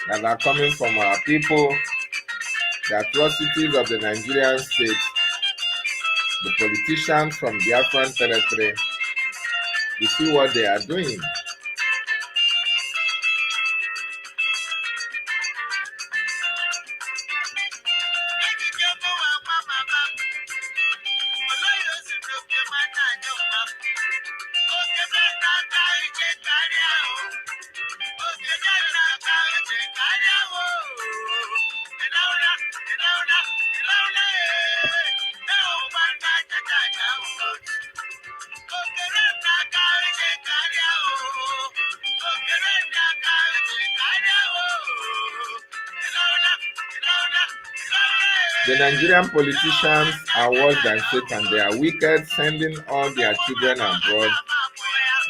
that are coming from our people, the atrocities of the Nigerian state, the politicians from Biafran territory. You see what they are doing. The Nigerian politicians are worse than Satan. They are wicked, sending all their children abroad,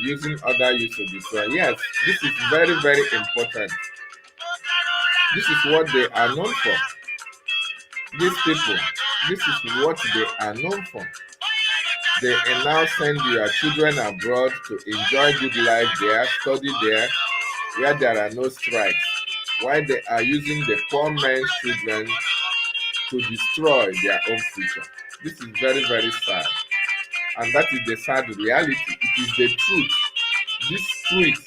using other youth to destroy. Yes, this is very, very important. This is what they are known for. These people, this is what they are known for. They now send your children abroad to enjoy good life there, study there, where there are no strikes, while they are using the poor man's children to destroy their own future. This is very, very sad. And that is the sad reality. It is the truth. This truth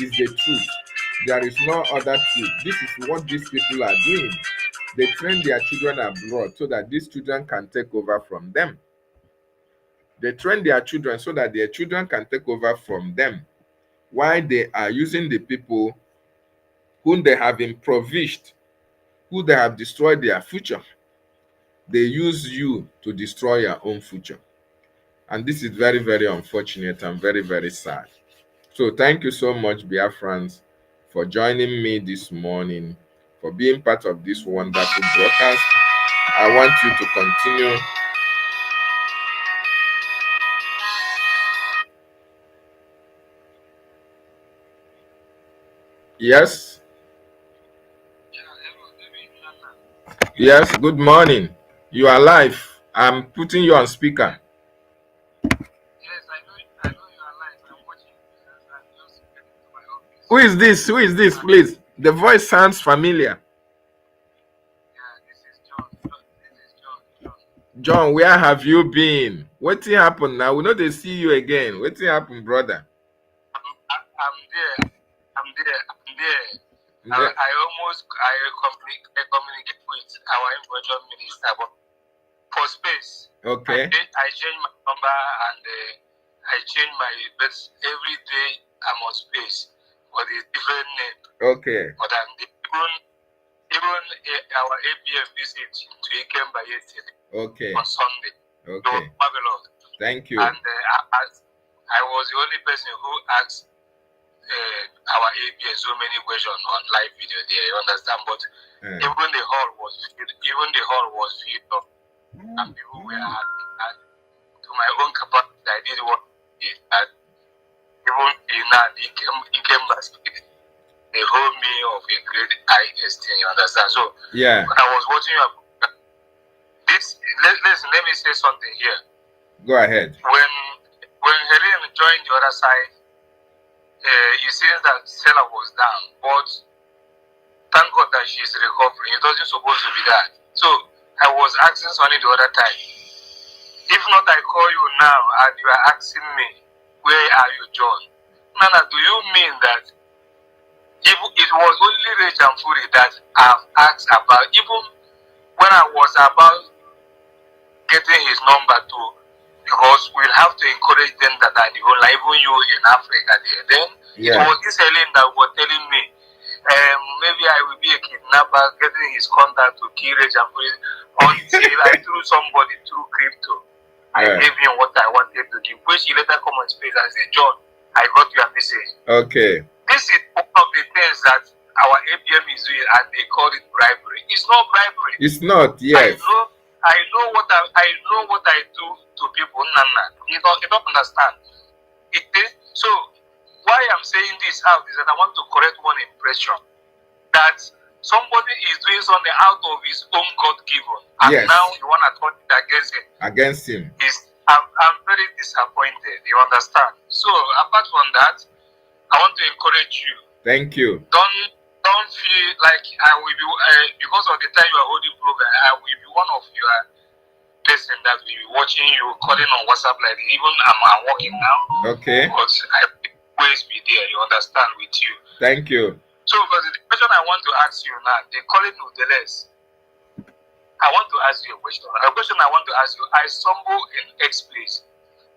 is the truth. There is no other truth. This is what these people are doing. They train their children abroad so that these children can take over from them. They train their children so that their children can take over from them, while they are using the people whom they have impoverished, who they have destroyed their future. They use you to destroy your own future. And this is very, very unfortunate and very, very sad. So thank you so much, Biafrans, for joining me this morning, for being part of this wonderful broadcast. I want you to continue. Yes? Yes, good morning. You are live. I'm putting you on speaker. Who is this? Who is this, please? The voice sounds familiar. John, where have you been? What happened now? We know they see you again. What happened, brother? I'm there. I communicate with our influential minister, but for space. Okay. I change my number and I change my bets every day. I'm on space for the different name. Okay. But even our APF visit to Ikemba yesterday. Okay. On Sunday. Okay. So, marvelous. Thank you. And I was the only person who asked our APS so many questions on live video there, you understand? But even the hall was filled up, and people were happy. And to my own capacity, I did what I did. And even he came back. They hold me of a great high esteem, you understand? So yeah, when I was watching this listen, let me say something here. Go ahead. When Helen joined the other side, you see that Stella was down, but thank God that she's recovering. It wasn't supposed to be that. So I was asking Sonny the other time, if not I call you now and you are asking me, where are you, John? Nana, do you mean that if it was only Rage and Fury that I've asked about, even when I was about getting his number too, because we'll have to encourage them that are the whole, like even you in Africa there. Then it was this Helen that was telling me, maybe I will be a kidnapper, getting his contact to kill Rage and Fury until I threw somebody through crypto. I gave him what I wanted to give, which he later come on space and say, John, I got your message. Okay. This is one of the things that our APM is doing, and they call it bribery. It's not bribery. It's not, yes. I know what I do to people. Nana, you don't understand. So why I'm saying this out is that I want to correct one impression that somebody is doing something out of his own God given, and now you want to turn it against him. I'm very disappointed. You understand? So apart from that, I want to encourage you. Thank you. Don't feel like I will be because of the time you are holding program. I will be one of your person that will be watching you, calling on WhatsApp like even I'm working now. Okay. But I will always be there. You understand with you. Thank you. So, but the question I want to ask you now, they call it Udeles. I want to ask you a question. A question I want to ask you. I stumble in X place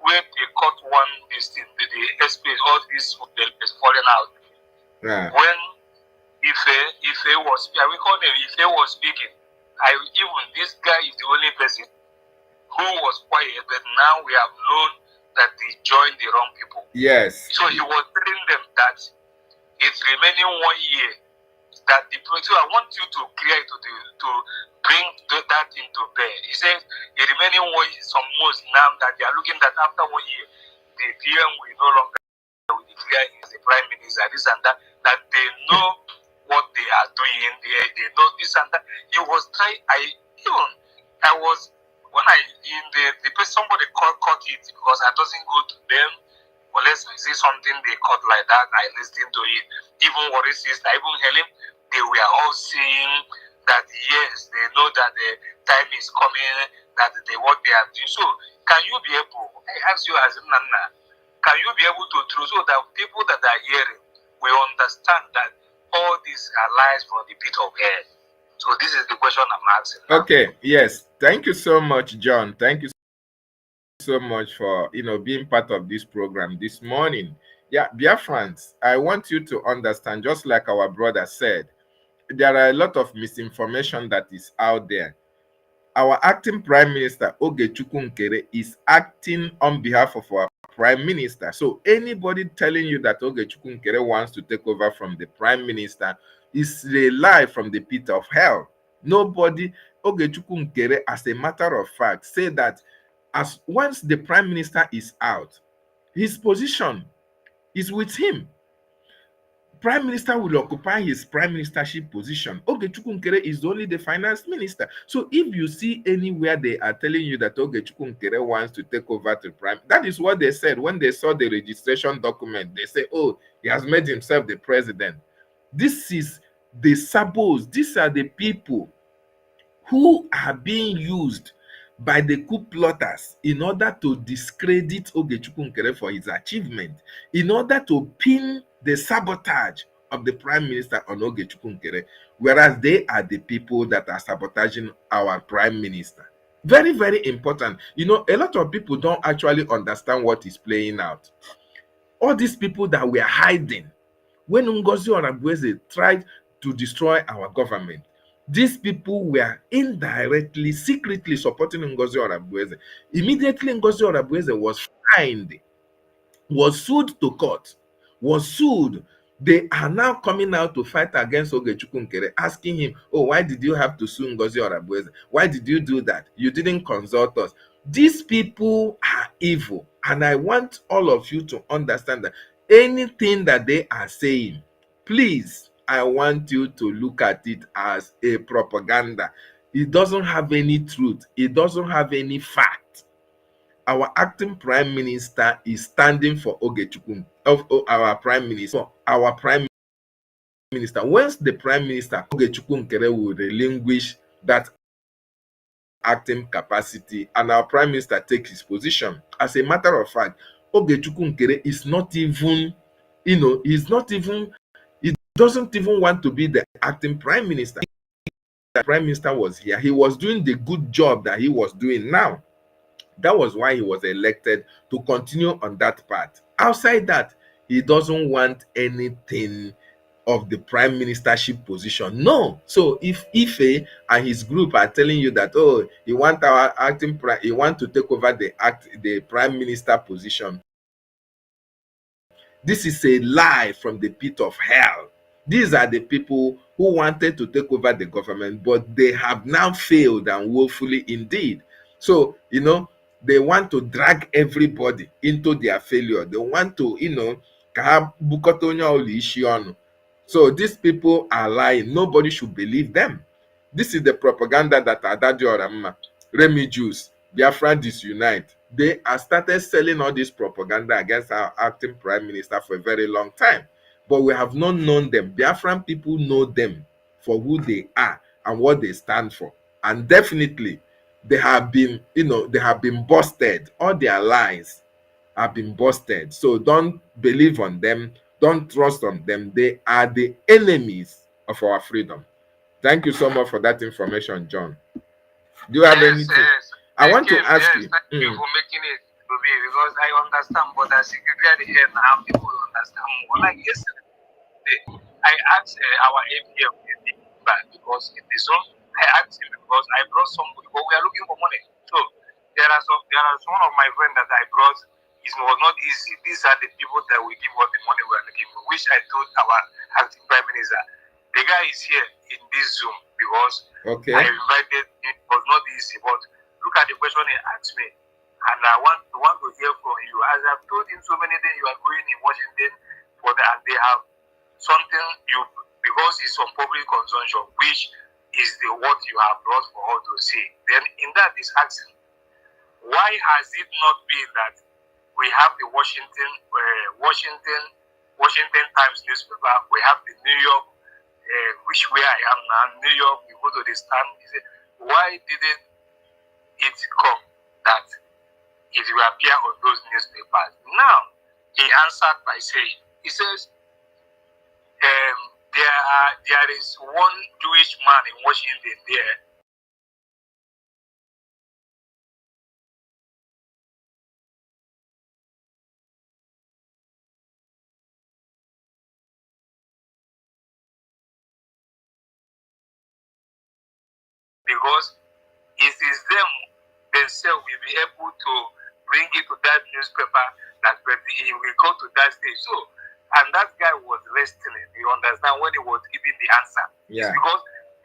where they cut one this thing, the X place, all this is falling out. Yeah. When Ife was, we call him Ife was speaking. Even this guy is the only person who was quiet, but now we have known that they joined the wrong people. Yes. So he was telling them that it's remaining 1 year. That so I want you to clear to bring that into bear. He says the remaining 1 year, some months now that they are looking at after 1 year, the PM will no longer declare him as the prime minister, this and that they know what they are doing, they know this and that. He was trying, I was, when somebody caught it because I doesn't go to them, unless I see something they caught like that, I listen to it. Even what it is, even Helen, they were all saying that yes, they know that the time is coming, that what they are doing. So, can you be able, I ask you as a Nana, can you be able to through so that people that are hearing will understand that all these are lies from the pit of hell? So this is the question I'm asking. Okay, yes. Thank you so much, John. Thank you so much for being part of this program this morning. Yeah, Biafrans, I want you to understand, just like our brother said, there are a lot of misinformation that is out there. Our acting Prime Minister, Ogechukwu Nkere, is acting on behalf of our Prime Minister. So anybody telling you that Ogechukwu Nkere wants to take over from the Prime Minister is a lie from the pit of hell. Nobody, Ogechukwu Nkere, as a matter of fact, say that as once the Prime Minister is out, his position is with him. Prime Minister will occupy his prime ministership position. Ogechukwu Nkere is only the finance minister. So if you see anywhere they are telling you that Ogechukwu Nkere wants to take over to prime, that is what they said when they saw the registration document. They say, oh, he has made himself the president. This is the sabos. These are the people who are being used by the coup plotters in order to discredit Ogechukwu Nkere for his achievement, in order to pin the sabotage of the Prime Minister on Ogechukwu Nkere, whereas they are the people that are sabotaging our Prime Minister. Very, very important. A lot of people don't actually understand what is playing out. All these people that were hiding when Ngozi Onabueze tried to destroy our government, these people were indirectly, secretly supporting Ngozi Onabueze. Immediately, Ngozi Onabueze was fined, was sued to court, was sued. They are now coming out to fight against Ogechukwu Nkere, asking him, oh, why did you have to sue Ngozi Onabueze? Why did you do that? You didn't consult us. These people are evil. And I want all of you to understand that anything that they are saying, please, I want you to look at it as a propaganda. It doesn't have any truth. It doesn't have any fact. Our acting prime minister is standing for Ogechukwu, of our prime minister. Our prime minister. Once the prime minister Ogechukwu Nkere will relinquish that acting capacity and our prime minister takes his position. As a matter of fact, Ogechukwu Nkere is not even, he's not even, he doesn't even want to be the acting prime minister. The prime minister was here. He was doing the good job that he was doing now. That was why he was elected, to continue on that path. Outside that, he doesn't want anything of the prime ministership position. No. So if Ife and his group are telling you that, oh, he want our acting prime, he want to take over the prime minister position, this is a lie from the pit of hell. These are the people who wanted to take over the government, but they have now failed, and woefully indeed. So, they want to drag everybody into their failure. They want to, so these people are lying. Nobody should believe them. This is the propaganda that Adadio Ramma, Remi Jews, Biafra disunite. They have started selling all this propaganda against our acting prime minister for a very long time. But we have not known them. Biafran people know them for who they are and what they stand for. And definitely, they have been, they have been busted. All their lies have been busted. So don't believe on them. Don't trust on them. They are the enemies of our freedom. Thank you so much for that information, John. Do you have anything? Yes. I want to ask you. Thank you for making it to be, because I understand, but as you get the end now, people will understand more. Like yesterday, I asked our APM back because in this one, I asked him because I brought somebody, but we are looking for money. So there are some of my friends that I brought. It was not easy. These are the people that we give what the money we are looking for, which I told our acting prime minister. The guy is here in this Zoom because I invited him. It was not easy, but look at the question he asked me. And I want to hear from you. As I've told him so many things, you are going in Washington for that, and they have something because it's on public consumption, which is what you have brought for all to see. Then in that is asking, why has it not been that we have the Washington Times newspaper, we have the New York, which where I am now, New York, you go to the stand, why didn't it come that it will appear on those newspapers? Now, he answered by saying, he says, there is one Jewish man in Washington there. Because it is them themselves will be able to bring it to that newspaper that he will go to that stage. So, and that guy was wrestling, you understand, when he was giving the answer. Yeah. It's because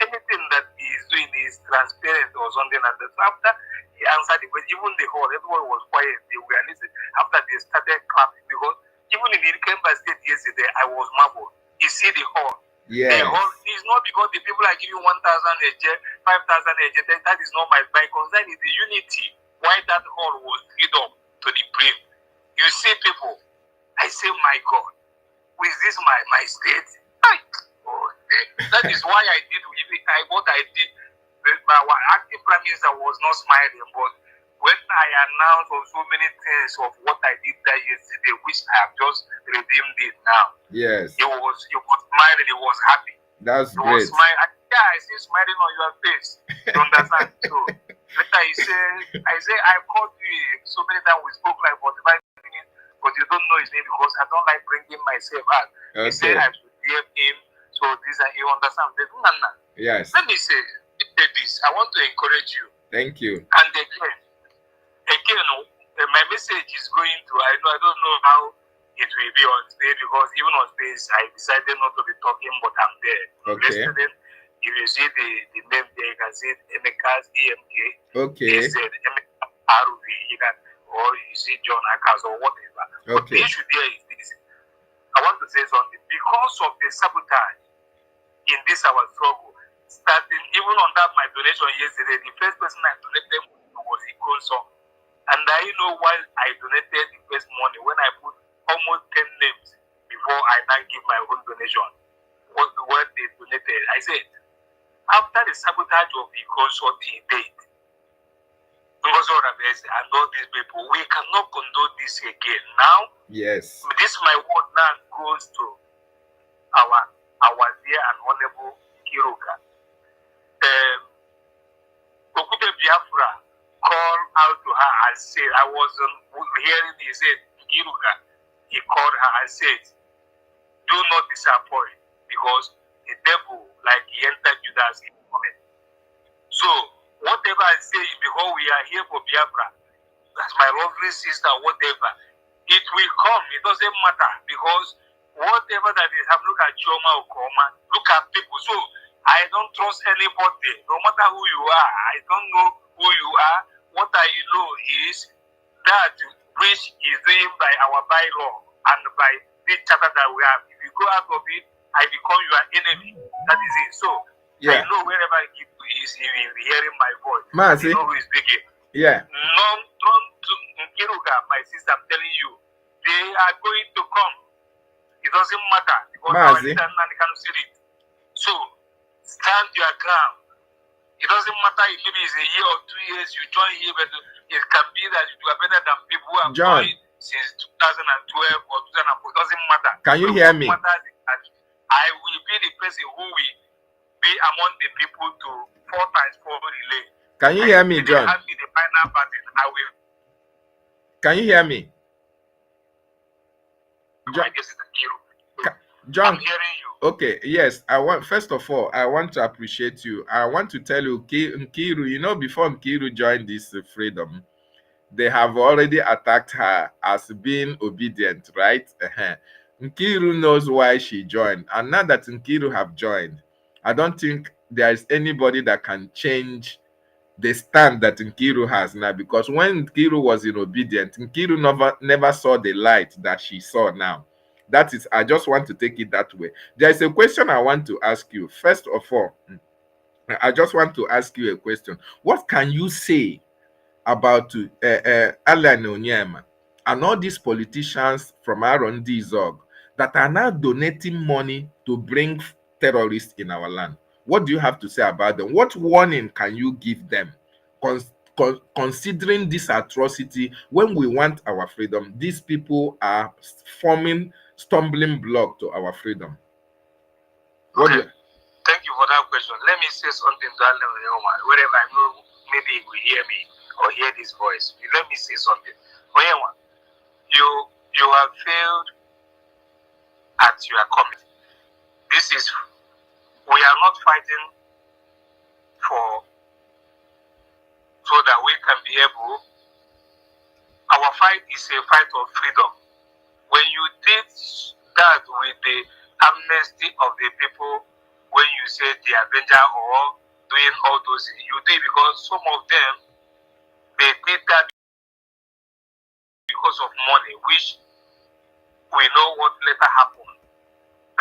anything that he is doing is transparent or something like that. So after he answered it, but even the hall, everyone was quiet. They were listening after they started clapping, because even in the Kpai State yesterday, I was marveled. You see the hall. Yes. The hall is not because the people are giving 1,000 a year, 5,000 a year. That is not my concern. Is the unity. Why that hall was filled up to the brim. You see people, I say, my God, is this my state? That is why I did what I did. Our acting prime minister was not smiling, but when I announced on so many things of what I did that yesterday, which I have just redeemed it now. Yes. He was smiling, he was happy. That's he great. Was smiling. Yeah, I see smiling on your face. You understand? So later I say I called you so many times, we spoke like 45 minutes, but you don't know his name because I don't like bringing myself out. Okay. He said I should hear him, so this you understand. Yes. Let me say this. I want to encourage you. Thank you. And again, my message is going to, I don't know how it will be on stage, because even on stage, I decided not to be talking, but I'm there. Okay. Listening. If you see the name there, you can see Emeka's EMK. Okay. He said Emeka RV, or you see John Akas or whatever. Okay. But the issue there is this. I want to say something. Because of the sabotage in this our struggle, starting, even on that my donation yesterday, the first person I donated was Ikonso. And I know why I donated the first money when I put almost 10 names before I now give my own donation. What they donated. I said, after the sabotage of the consort date, and all these people, we cannot condone this again. Now, yes, this my word now goes to our dear and honorable Kiruka. Okute Biafra called out to her and said, I wasn't hearing, he said, Kiruka, he called her and said, do not disappoint, because the devil, like he entered Judas, is coming. So, whatever I say, because we are here for Biafra, that's my lovely sister, whatever, it will come. It doesn't matter, because whatever that is happening, look at Choma or Koma, look at people. So, I don't trust anybody, no matter who you are. I don't know who you are. What I know is that which is doing by our bylaw and by this charter that we have. If you go out of it, I become your enemy. That is it. So, I know wherever he is, he will be hearing my voice. You know who is speaking. Yeah. Don't Kiruga, my sister, I'm telling you, they are going to come. It doesn't matter, because our leader cannot see it. So, stand your ground. It doesn't matter if maybe it's a year or 2 years you join here, but it can be that you are better than people who have joined since 2012 or 2004. It doesn't matter. Can you hear me? What matters is that I will be the person who will be among the people to 4x4 relay. Can you hear me, John? Hand me the final button. I will. Can you hear me? John, I guess it's a hero. John, I'm hearing you. Okay, yes. First of all, I want to appreciate you. I want to tell you, Nkiru, you know, before Nkiru joined this freedom, they have already attacked her as being obedient, right? Nkiru knows why she joined. And now that Nkiru have joined, I don't think there is anybody that can change the stand that Nkiru has now, because when Nkiru was obedient, Nkiru never saw the light that she saw now. That is, I just want to take it that way. There is a question I want to ask you. First of all, I just want to ask you a question. What can you say about Alan Onyema and all these politicians from R&D Zog that are now donating money to bring terrorists in our land? What do you have to say about them? What warning can you give them? Considering this atrocity, when we want our freedom, these people are forming stumbling block to our freedom. Okay. Thank you for that question. Let me say something to Alan Onyema, wherever I know maybe he will hear me or hear this voice. Let me say something. Onyema, you have failed at your commitment. We are not fighting so that we can be able. Our fight is a fight of freedom. When you did that with the amnesty of the people, when you said the Avenger or doing all those things, you did because some of them, they did that because of money, which we know what later happened.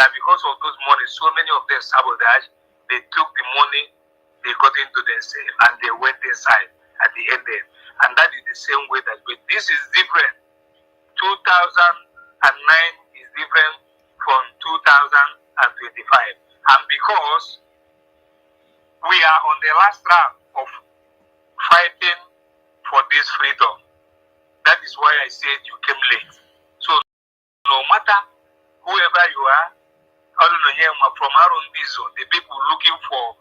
That because of those money, so many of them sabotage, they took the money, they got into themselves, and they went inside at the end there. And that is the same way that this is different. 2009 is different from 2025. And because we are on the last round of fighting for this freedom, that is why I said you came late. So no matter whoever you are, from R&D zone, the people looking for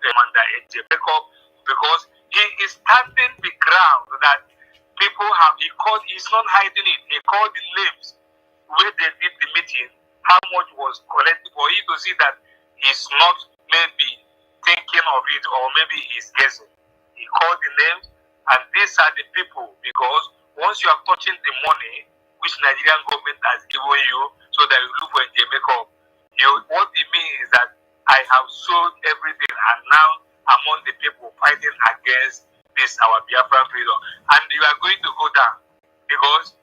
Commander AJ backup, because he is standing the ground that people have. He's not hiding it. He called the names where they did the meeting, how much was collected for you to see that he's not maybe thinking of it or maybe he's guessing. He called the names, and these are the people, because once you are touching the money which Nigerian government has given you so that you look for a makeup, what it means is that I have sold everything, and now among the people fighting against this our Biafran freedom, and you are going to go down because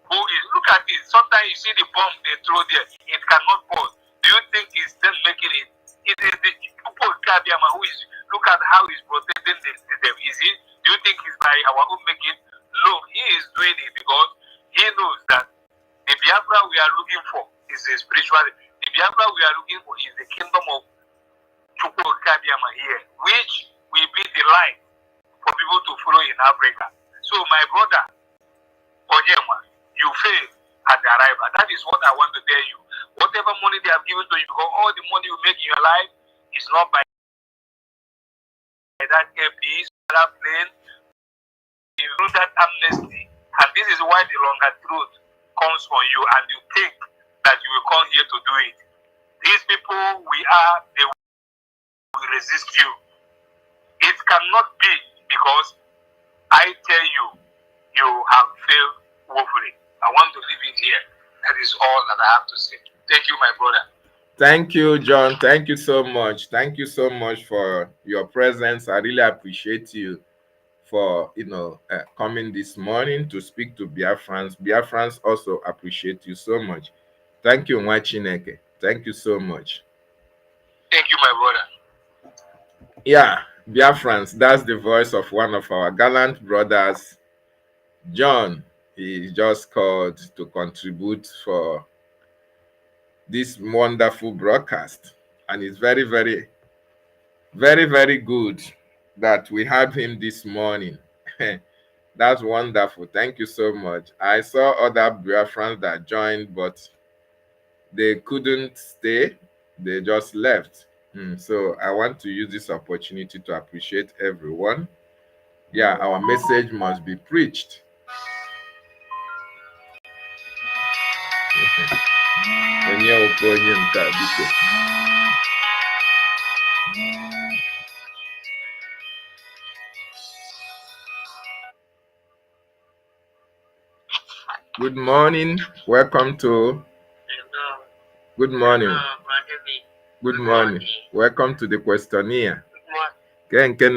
who is, look at it, sometimes you see the bomb they throw there, it cannot pause. Do you think he's still making it? It is the people Kabiama who is, look at how he's protecting them. Is it? Do you think he's by our own making? No, he is doing it because he knows that the Biafra we are looking for is a spiritual. The Biafra we are looking for is the kingdom of Chukwu Kabiama here, which will be the light for people to follow in Africa. So, my brother, Onyema, you fail at the arrival. That is what I want to tell you. Whatever money they have given to you, because all the money you make in your life is not by that airpiece, that plane, you do that amnesty. And this is why the longer truth comes from you, and you think that you will come here to do it. These people they will resist you. It cannot be, because I tell you, you have failed woefully. I want to leave it here. That is all that I have to say. Thank you, my brother. Thank you, John. Thank you so much. Thank you so much for your presence. I really appreciate you for coming this morning to speak to Biafrans. Biafrans also appreciate you so much. Thank you, Mwachineke. Thank you so much. Thank you, my brother. Yeah, Biafrans, that's the voice of one of our gallant brothers, John. He just called to contribute for this wonderful broadcast, and it's very, very, very, very good that we have him this morning. That's wonderful. Thank you so much. I saw other Biafrans that joined, but they couldn't stay. They just left. So I want to use this opportunity to appreciate everyone. Yeah, our message must be preached. Good morning. Welcome to. Good morning. Good morning. Welcome to the questionnaire. Thank you.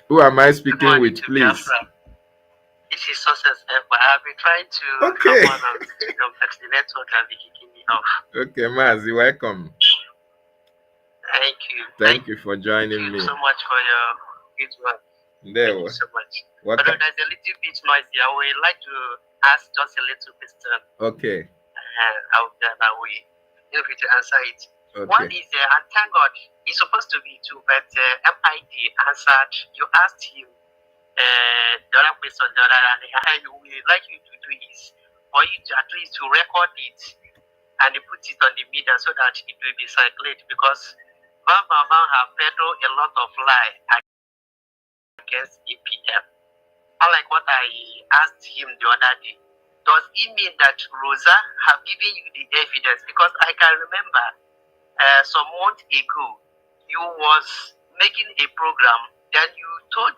Who am I speaking with, please? This is Success. I've been trying to come on the network and be kicking me off. Okay, Mazi, welcome. Thank you. Thank you for joining me. Thank you so much for your good work. Thank you so much. Although there's a little bit noisy, I would like to ask just a little question. Okay. Out there that we able to answer it. Okay. One is, and thank God, it's supposed to be two, but MID answered. You asked him the other question, the other, and we would like you to do is for you to at least to record it and put it on the media so that it will be circulated, because Mama have peddled a lot of lie against APM. Unlike what I asked him the other day, does it mean that Rosa have given you the evidence? Because I can remember some months ago, you was making a program, then you told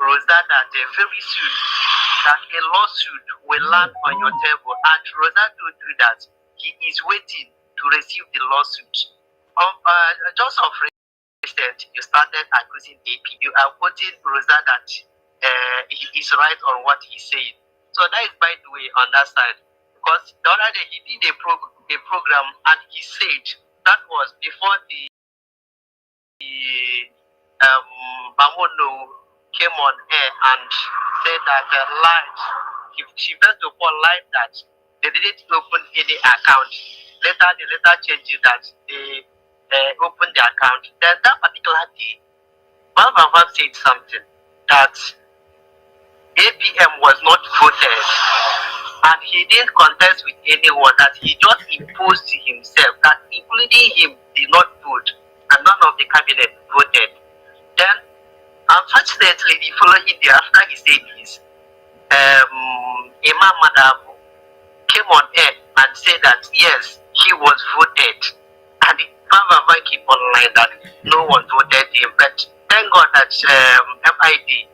Rosa that very soon that a lawsuit will land on your table, and Rosa told you that he is waiting to receive the lawsuit. Just of recent, you started accusing AP. You are quoting Rosa that he is right on what he said. So that is, by the way, on that side. Because the other day he did a program and he said that was before the Bamono came on air and said that she first of all lied that they didn't open any account. Later they changed it that they opened the account. Then that particular day, Baba said something that APM was not voted, and he didn't contest with anyone, that he just imposed himself, that including him did not vote, and none of the cabinet voted. Then, unfortunately, the following day after he said this, Imam Madabu came on air and said that yes, he was voted, and Baba keep online that no one voted him. But thank God that MID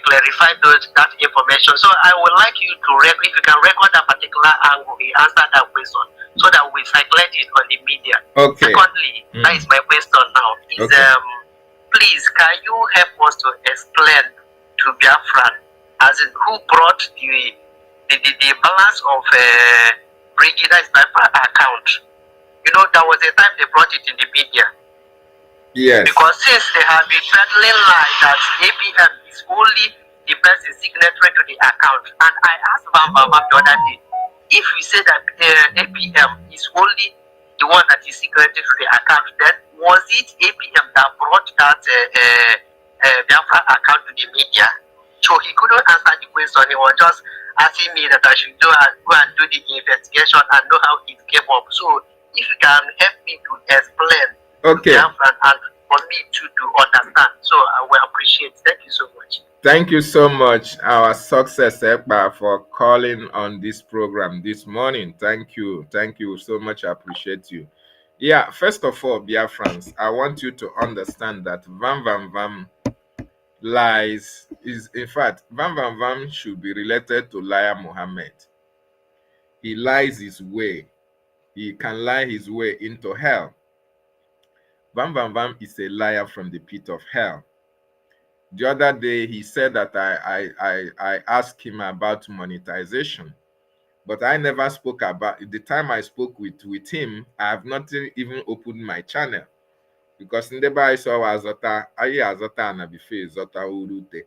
clarified that information. So I would like you to if you can record that particular angle, he answered that question, so that we circulate it on the media. Okay. Secondly, that is my question now. Is please, can you help us to explain to Biafran as in who brought the balance of Regida's Biafra account. You know, there was a time they brought it in the media. Yes. Because since they have been peddling lie that APM is only the person signatory to the account, and I asked Bam the other day, if we say that APM is only the one that is signatory to the account, then was it APM that brought that Biafra account to the media? So he couldn't answer the question. He was just asking me that I should go and do the investigation and know how it came up. So if you can help me to explain. Okay. And for me to understand. So I will appreciate. Thank you so much. Thank you so much, our success Ekpa, for calling on this program this morning. Thank you. Thank you so much. I appreciate you. Yeah, first of all, Biafrans, I want you to understand that Vam Vam Vam lies is, in fact, Vam Vam Vam should be related to liar Muhammad. He lies his way. He can lie his way into hell. Vam Vam Vam is a liar from the pit of hell. The other day, he said that I asked him about monetization, but I never spoke about it. The time I spoke with him, I have not even opened my channel because in the Bible saw azota aye azota na bife zota urute.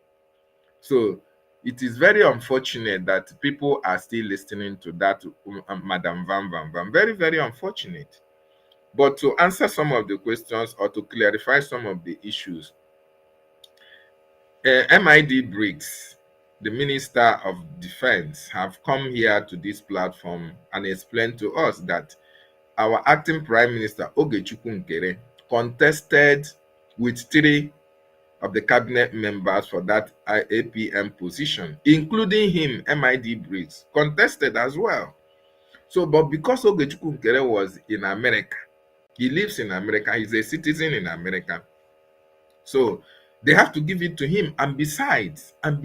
So it is very unfortunate that people are still listening to that Madam Vam Vam Vam. Very, very unfortunate. But to answer some of the questions or to clarify some of the issues, MID Briggs, the Minister of Defense, have come here to this platform and explained to us that our acting Prime Minister, Ogechukwu Nkere, contested with 3 of the cabinet members for that APM position, including him, MID Briggs, contested as well. So, but because Ogechukwu Nkere was in America, he lives in America, he's a citizen in America, so they have to give it to him. And besides, when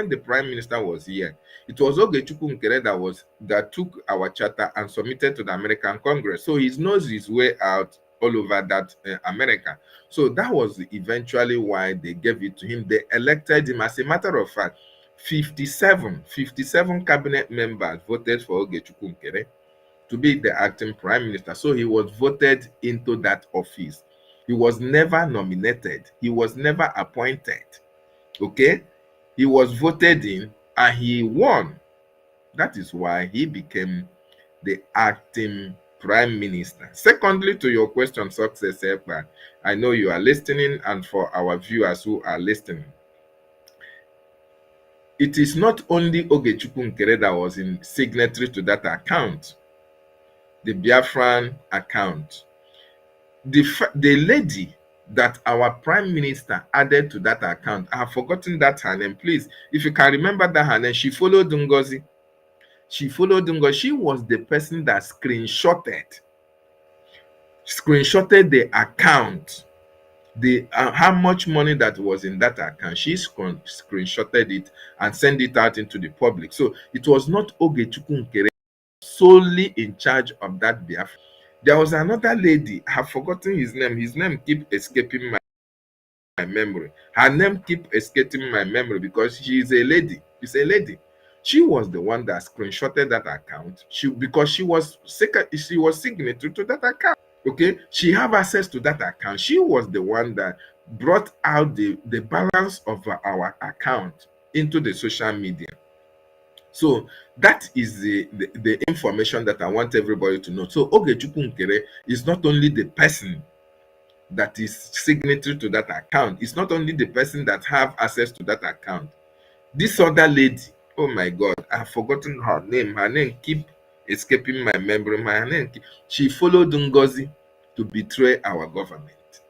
the Prime Minister was here, it was Ogechukwu Nkere that took our charter and submitted to the American Congress. So he knows his way out all over that America. So that was eventually why they gave it to him. They elected him. As a matter of fact, 57 cabinet members voted for Ogechukwu Nkere to be the acting Prime Minister. So he was voted into that office. He was never nominated. He was never appointed. Okay? He was voted in and he won. That is why he became the acting Prime Minister. Secondly, to your question, Success Ekpa, I know you are listening, and for our viewers who are listening, it is not only Ogechukwu Nkere that was in signatory to that account, the Biafran account. The lady that our Prime Minister added to that account, I have forgotten that her name. Please, if you can remember that her name, she followed Ngozi. She followed Ngozi. She was the person that screenshotted the account, the how much money that was in that account. She screenshotted it and sent it out into the public. So it was not Ogechukwu Nkere solely in charge of that Biafra. There was another lady, I have forgotten his name. His name keep escaping my memory. Her name keep escaping my memory because she is a lady. She's a lady. She was the one that screenshotted that account. Because she was signatory to that account. Okay, she have access to that account. She was the one that brought out the balance of our account into the social media. So that is the information that I want everybody to know. So Ogechukwu Nkere is not only the person that is signatory to that account. It's not only the person that have access to that account. This other lady, oh my God, I've forgotten her name. Her name keep escaping my memory. She followed Ngozi to betray our government.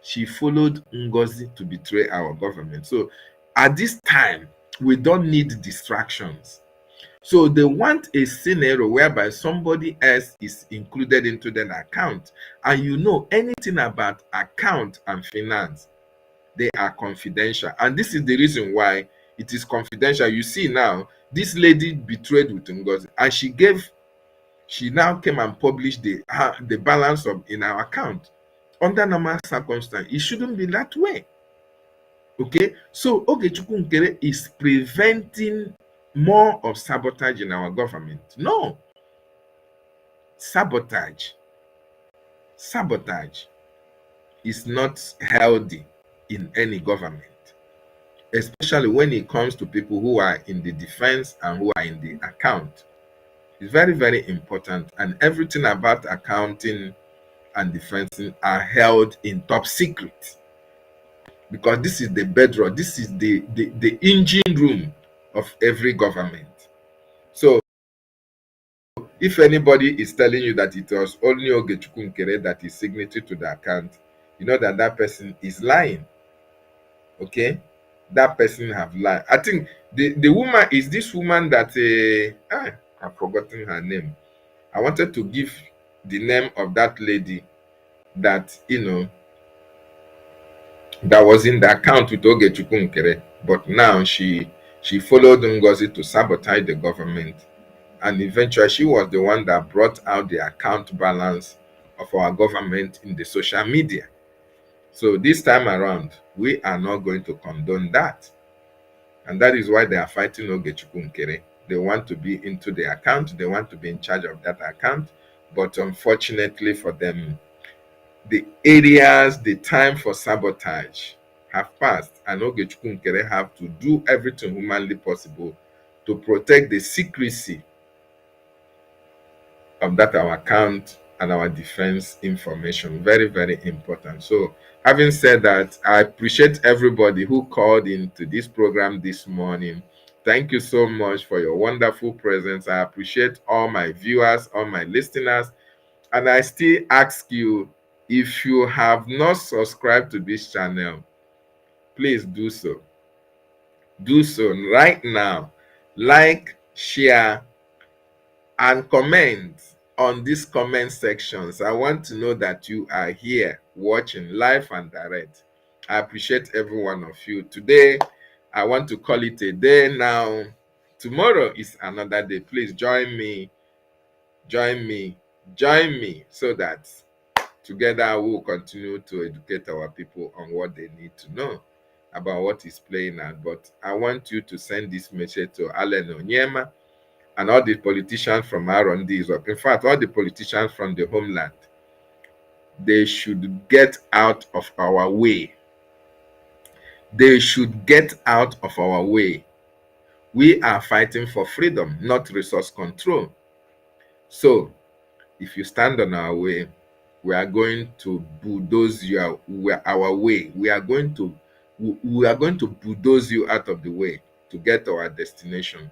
She followed Ngozi to betray our government. So at this time, we don't need distractions. So they want a scenario whereby somebody else is included into that account. And you know anything about account and finance, they are confidential. And this is the reason why it is confidential. You see now, this lady betrayed with Ngozi, and she now came and published the balance in our account. Under normal circumstances, it shouldn't be that way. Okay, so Ogechukwu Nkere is preventing more of sabotage in our government. No, Sabotage is not healthy in any government, especially when it comes to people who are in the defense and who are in the account. It's very, very important, and everything about accounting and defense are held in top secret, because this is the bedrock, this is the engine room of every government. So if anybody is telling you that it was only Ogechukwu Nkere that is signatory to the account, you know that that person is lying. Okay, that person have lied. I think the woman is this woman that I've forgotten her name. I wanted to give the name of that lady that that was in the account with Ogechukwu Nkere, but now she followed Ngozi to sabotage the government, and eventually she was the one that brought out the account balance of our government in the social media. So this time around, we are not going to condone that. And that is why they are fighting Ogechukwu Nkere. They want to be into the account. They want to be in charge of that account. But unfortunately for them, the time for sabotage have passed. And Ogechukwu Nkere have to do everything humanly possible to protect the secrecy of that our account and our defense information. Very, very important. So having said that, I appreciate everybody who called into this program this morning. Thank you so much for your wonderful presence. I appreciate all my viewers, all my listeners. And I still ask you, if you have not subscribed to this channel, please do so. Do so right now. Like, share, and comment on these comment sections. I want to know that you are here watching live and direct. I appreciate every one of you. Today, I want to call it a day now. Tomorrow is another day. Please join me, so that together we will continue to educate our people on what they need to know about what is playing out. But I want you to send this message to Allen Onyema and all the politicians from R&D. In fact, all the politicians from the homeland. They should get out of our way. They should get out of our way. We are fighting for freedom, not resource control. So, if you stand on our way, we are going to bulldoze our way. We are going to bulldoze you out of the way to get to our destination.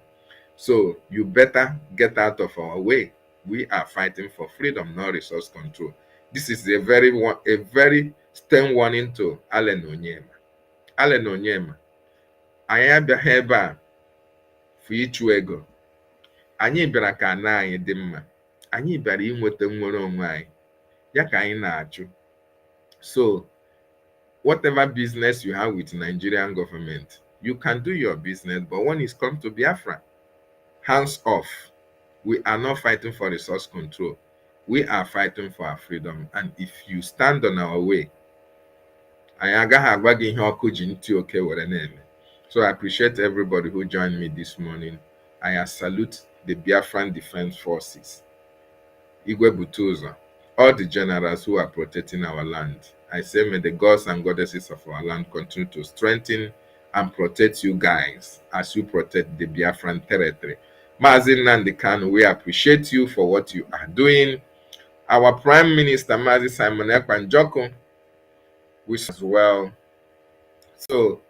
So you better get out of our way. We are fighting for freedom, not resource control. This is a very stern warning to Allen Onyema. Allen Onyema, anyị abịaghị ebe a for ịchụ ego. Anyị bịara ka ana anyị dị mma. Anyị bịara inweta nnwere onwe anyị. Ya ka anyị na-achụ. So, whatever business you have with Nigerian government, you can do your business, but when it comes to Biafra, hands off. We are not fighting for resource control. We are fighting for our freedom. And if you stand on our way, so I appreciate everybody who joined me this morning. I salute the Biafran Defense Forces, Igwe Butuzo, all the generals who are protecting our land. I say, may the gods and goddesses of our land continue to strengthen and protect you guys as you protect the Biafran territory. Mazi Nnamdi Kanu, we appreciate you for what you are doing. Our Prime Minister, Mazi Simon Ekpa Njoku, wish as well. So,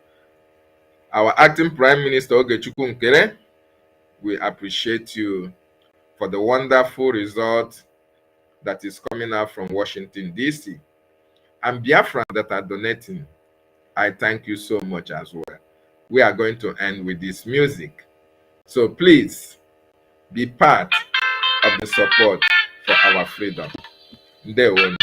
our Acting Prime Minister, Ogechukwu Nkere, we appreciate you for the wonderful result that is coming out from Washington, D.C. And Biafran that are donating, I thank you so much as well. We are going to end with this music. So please, be part of the support for our freedom. Ndewo.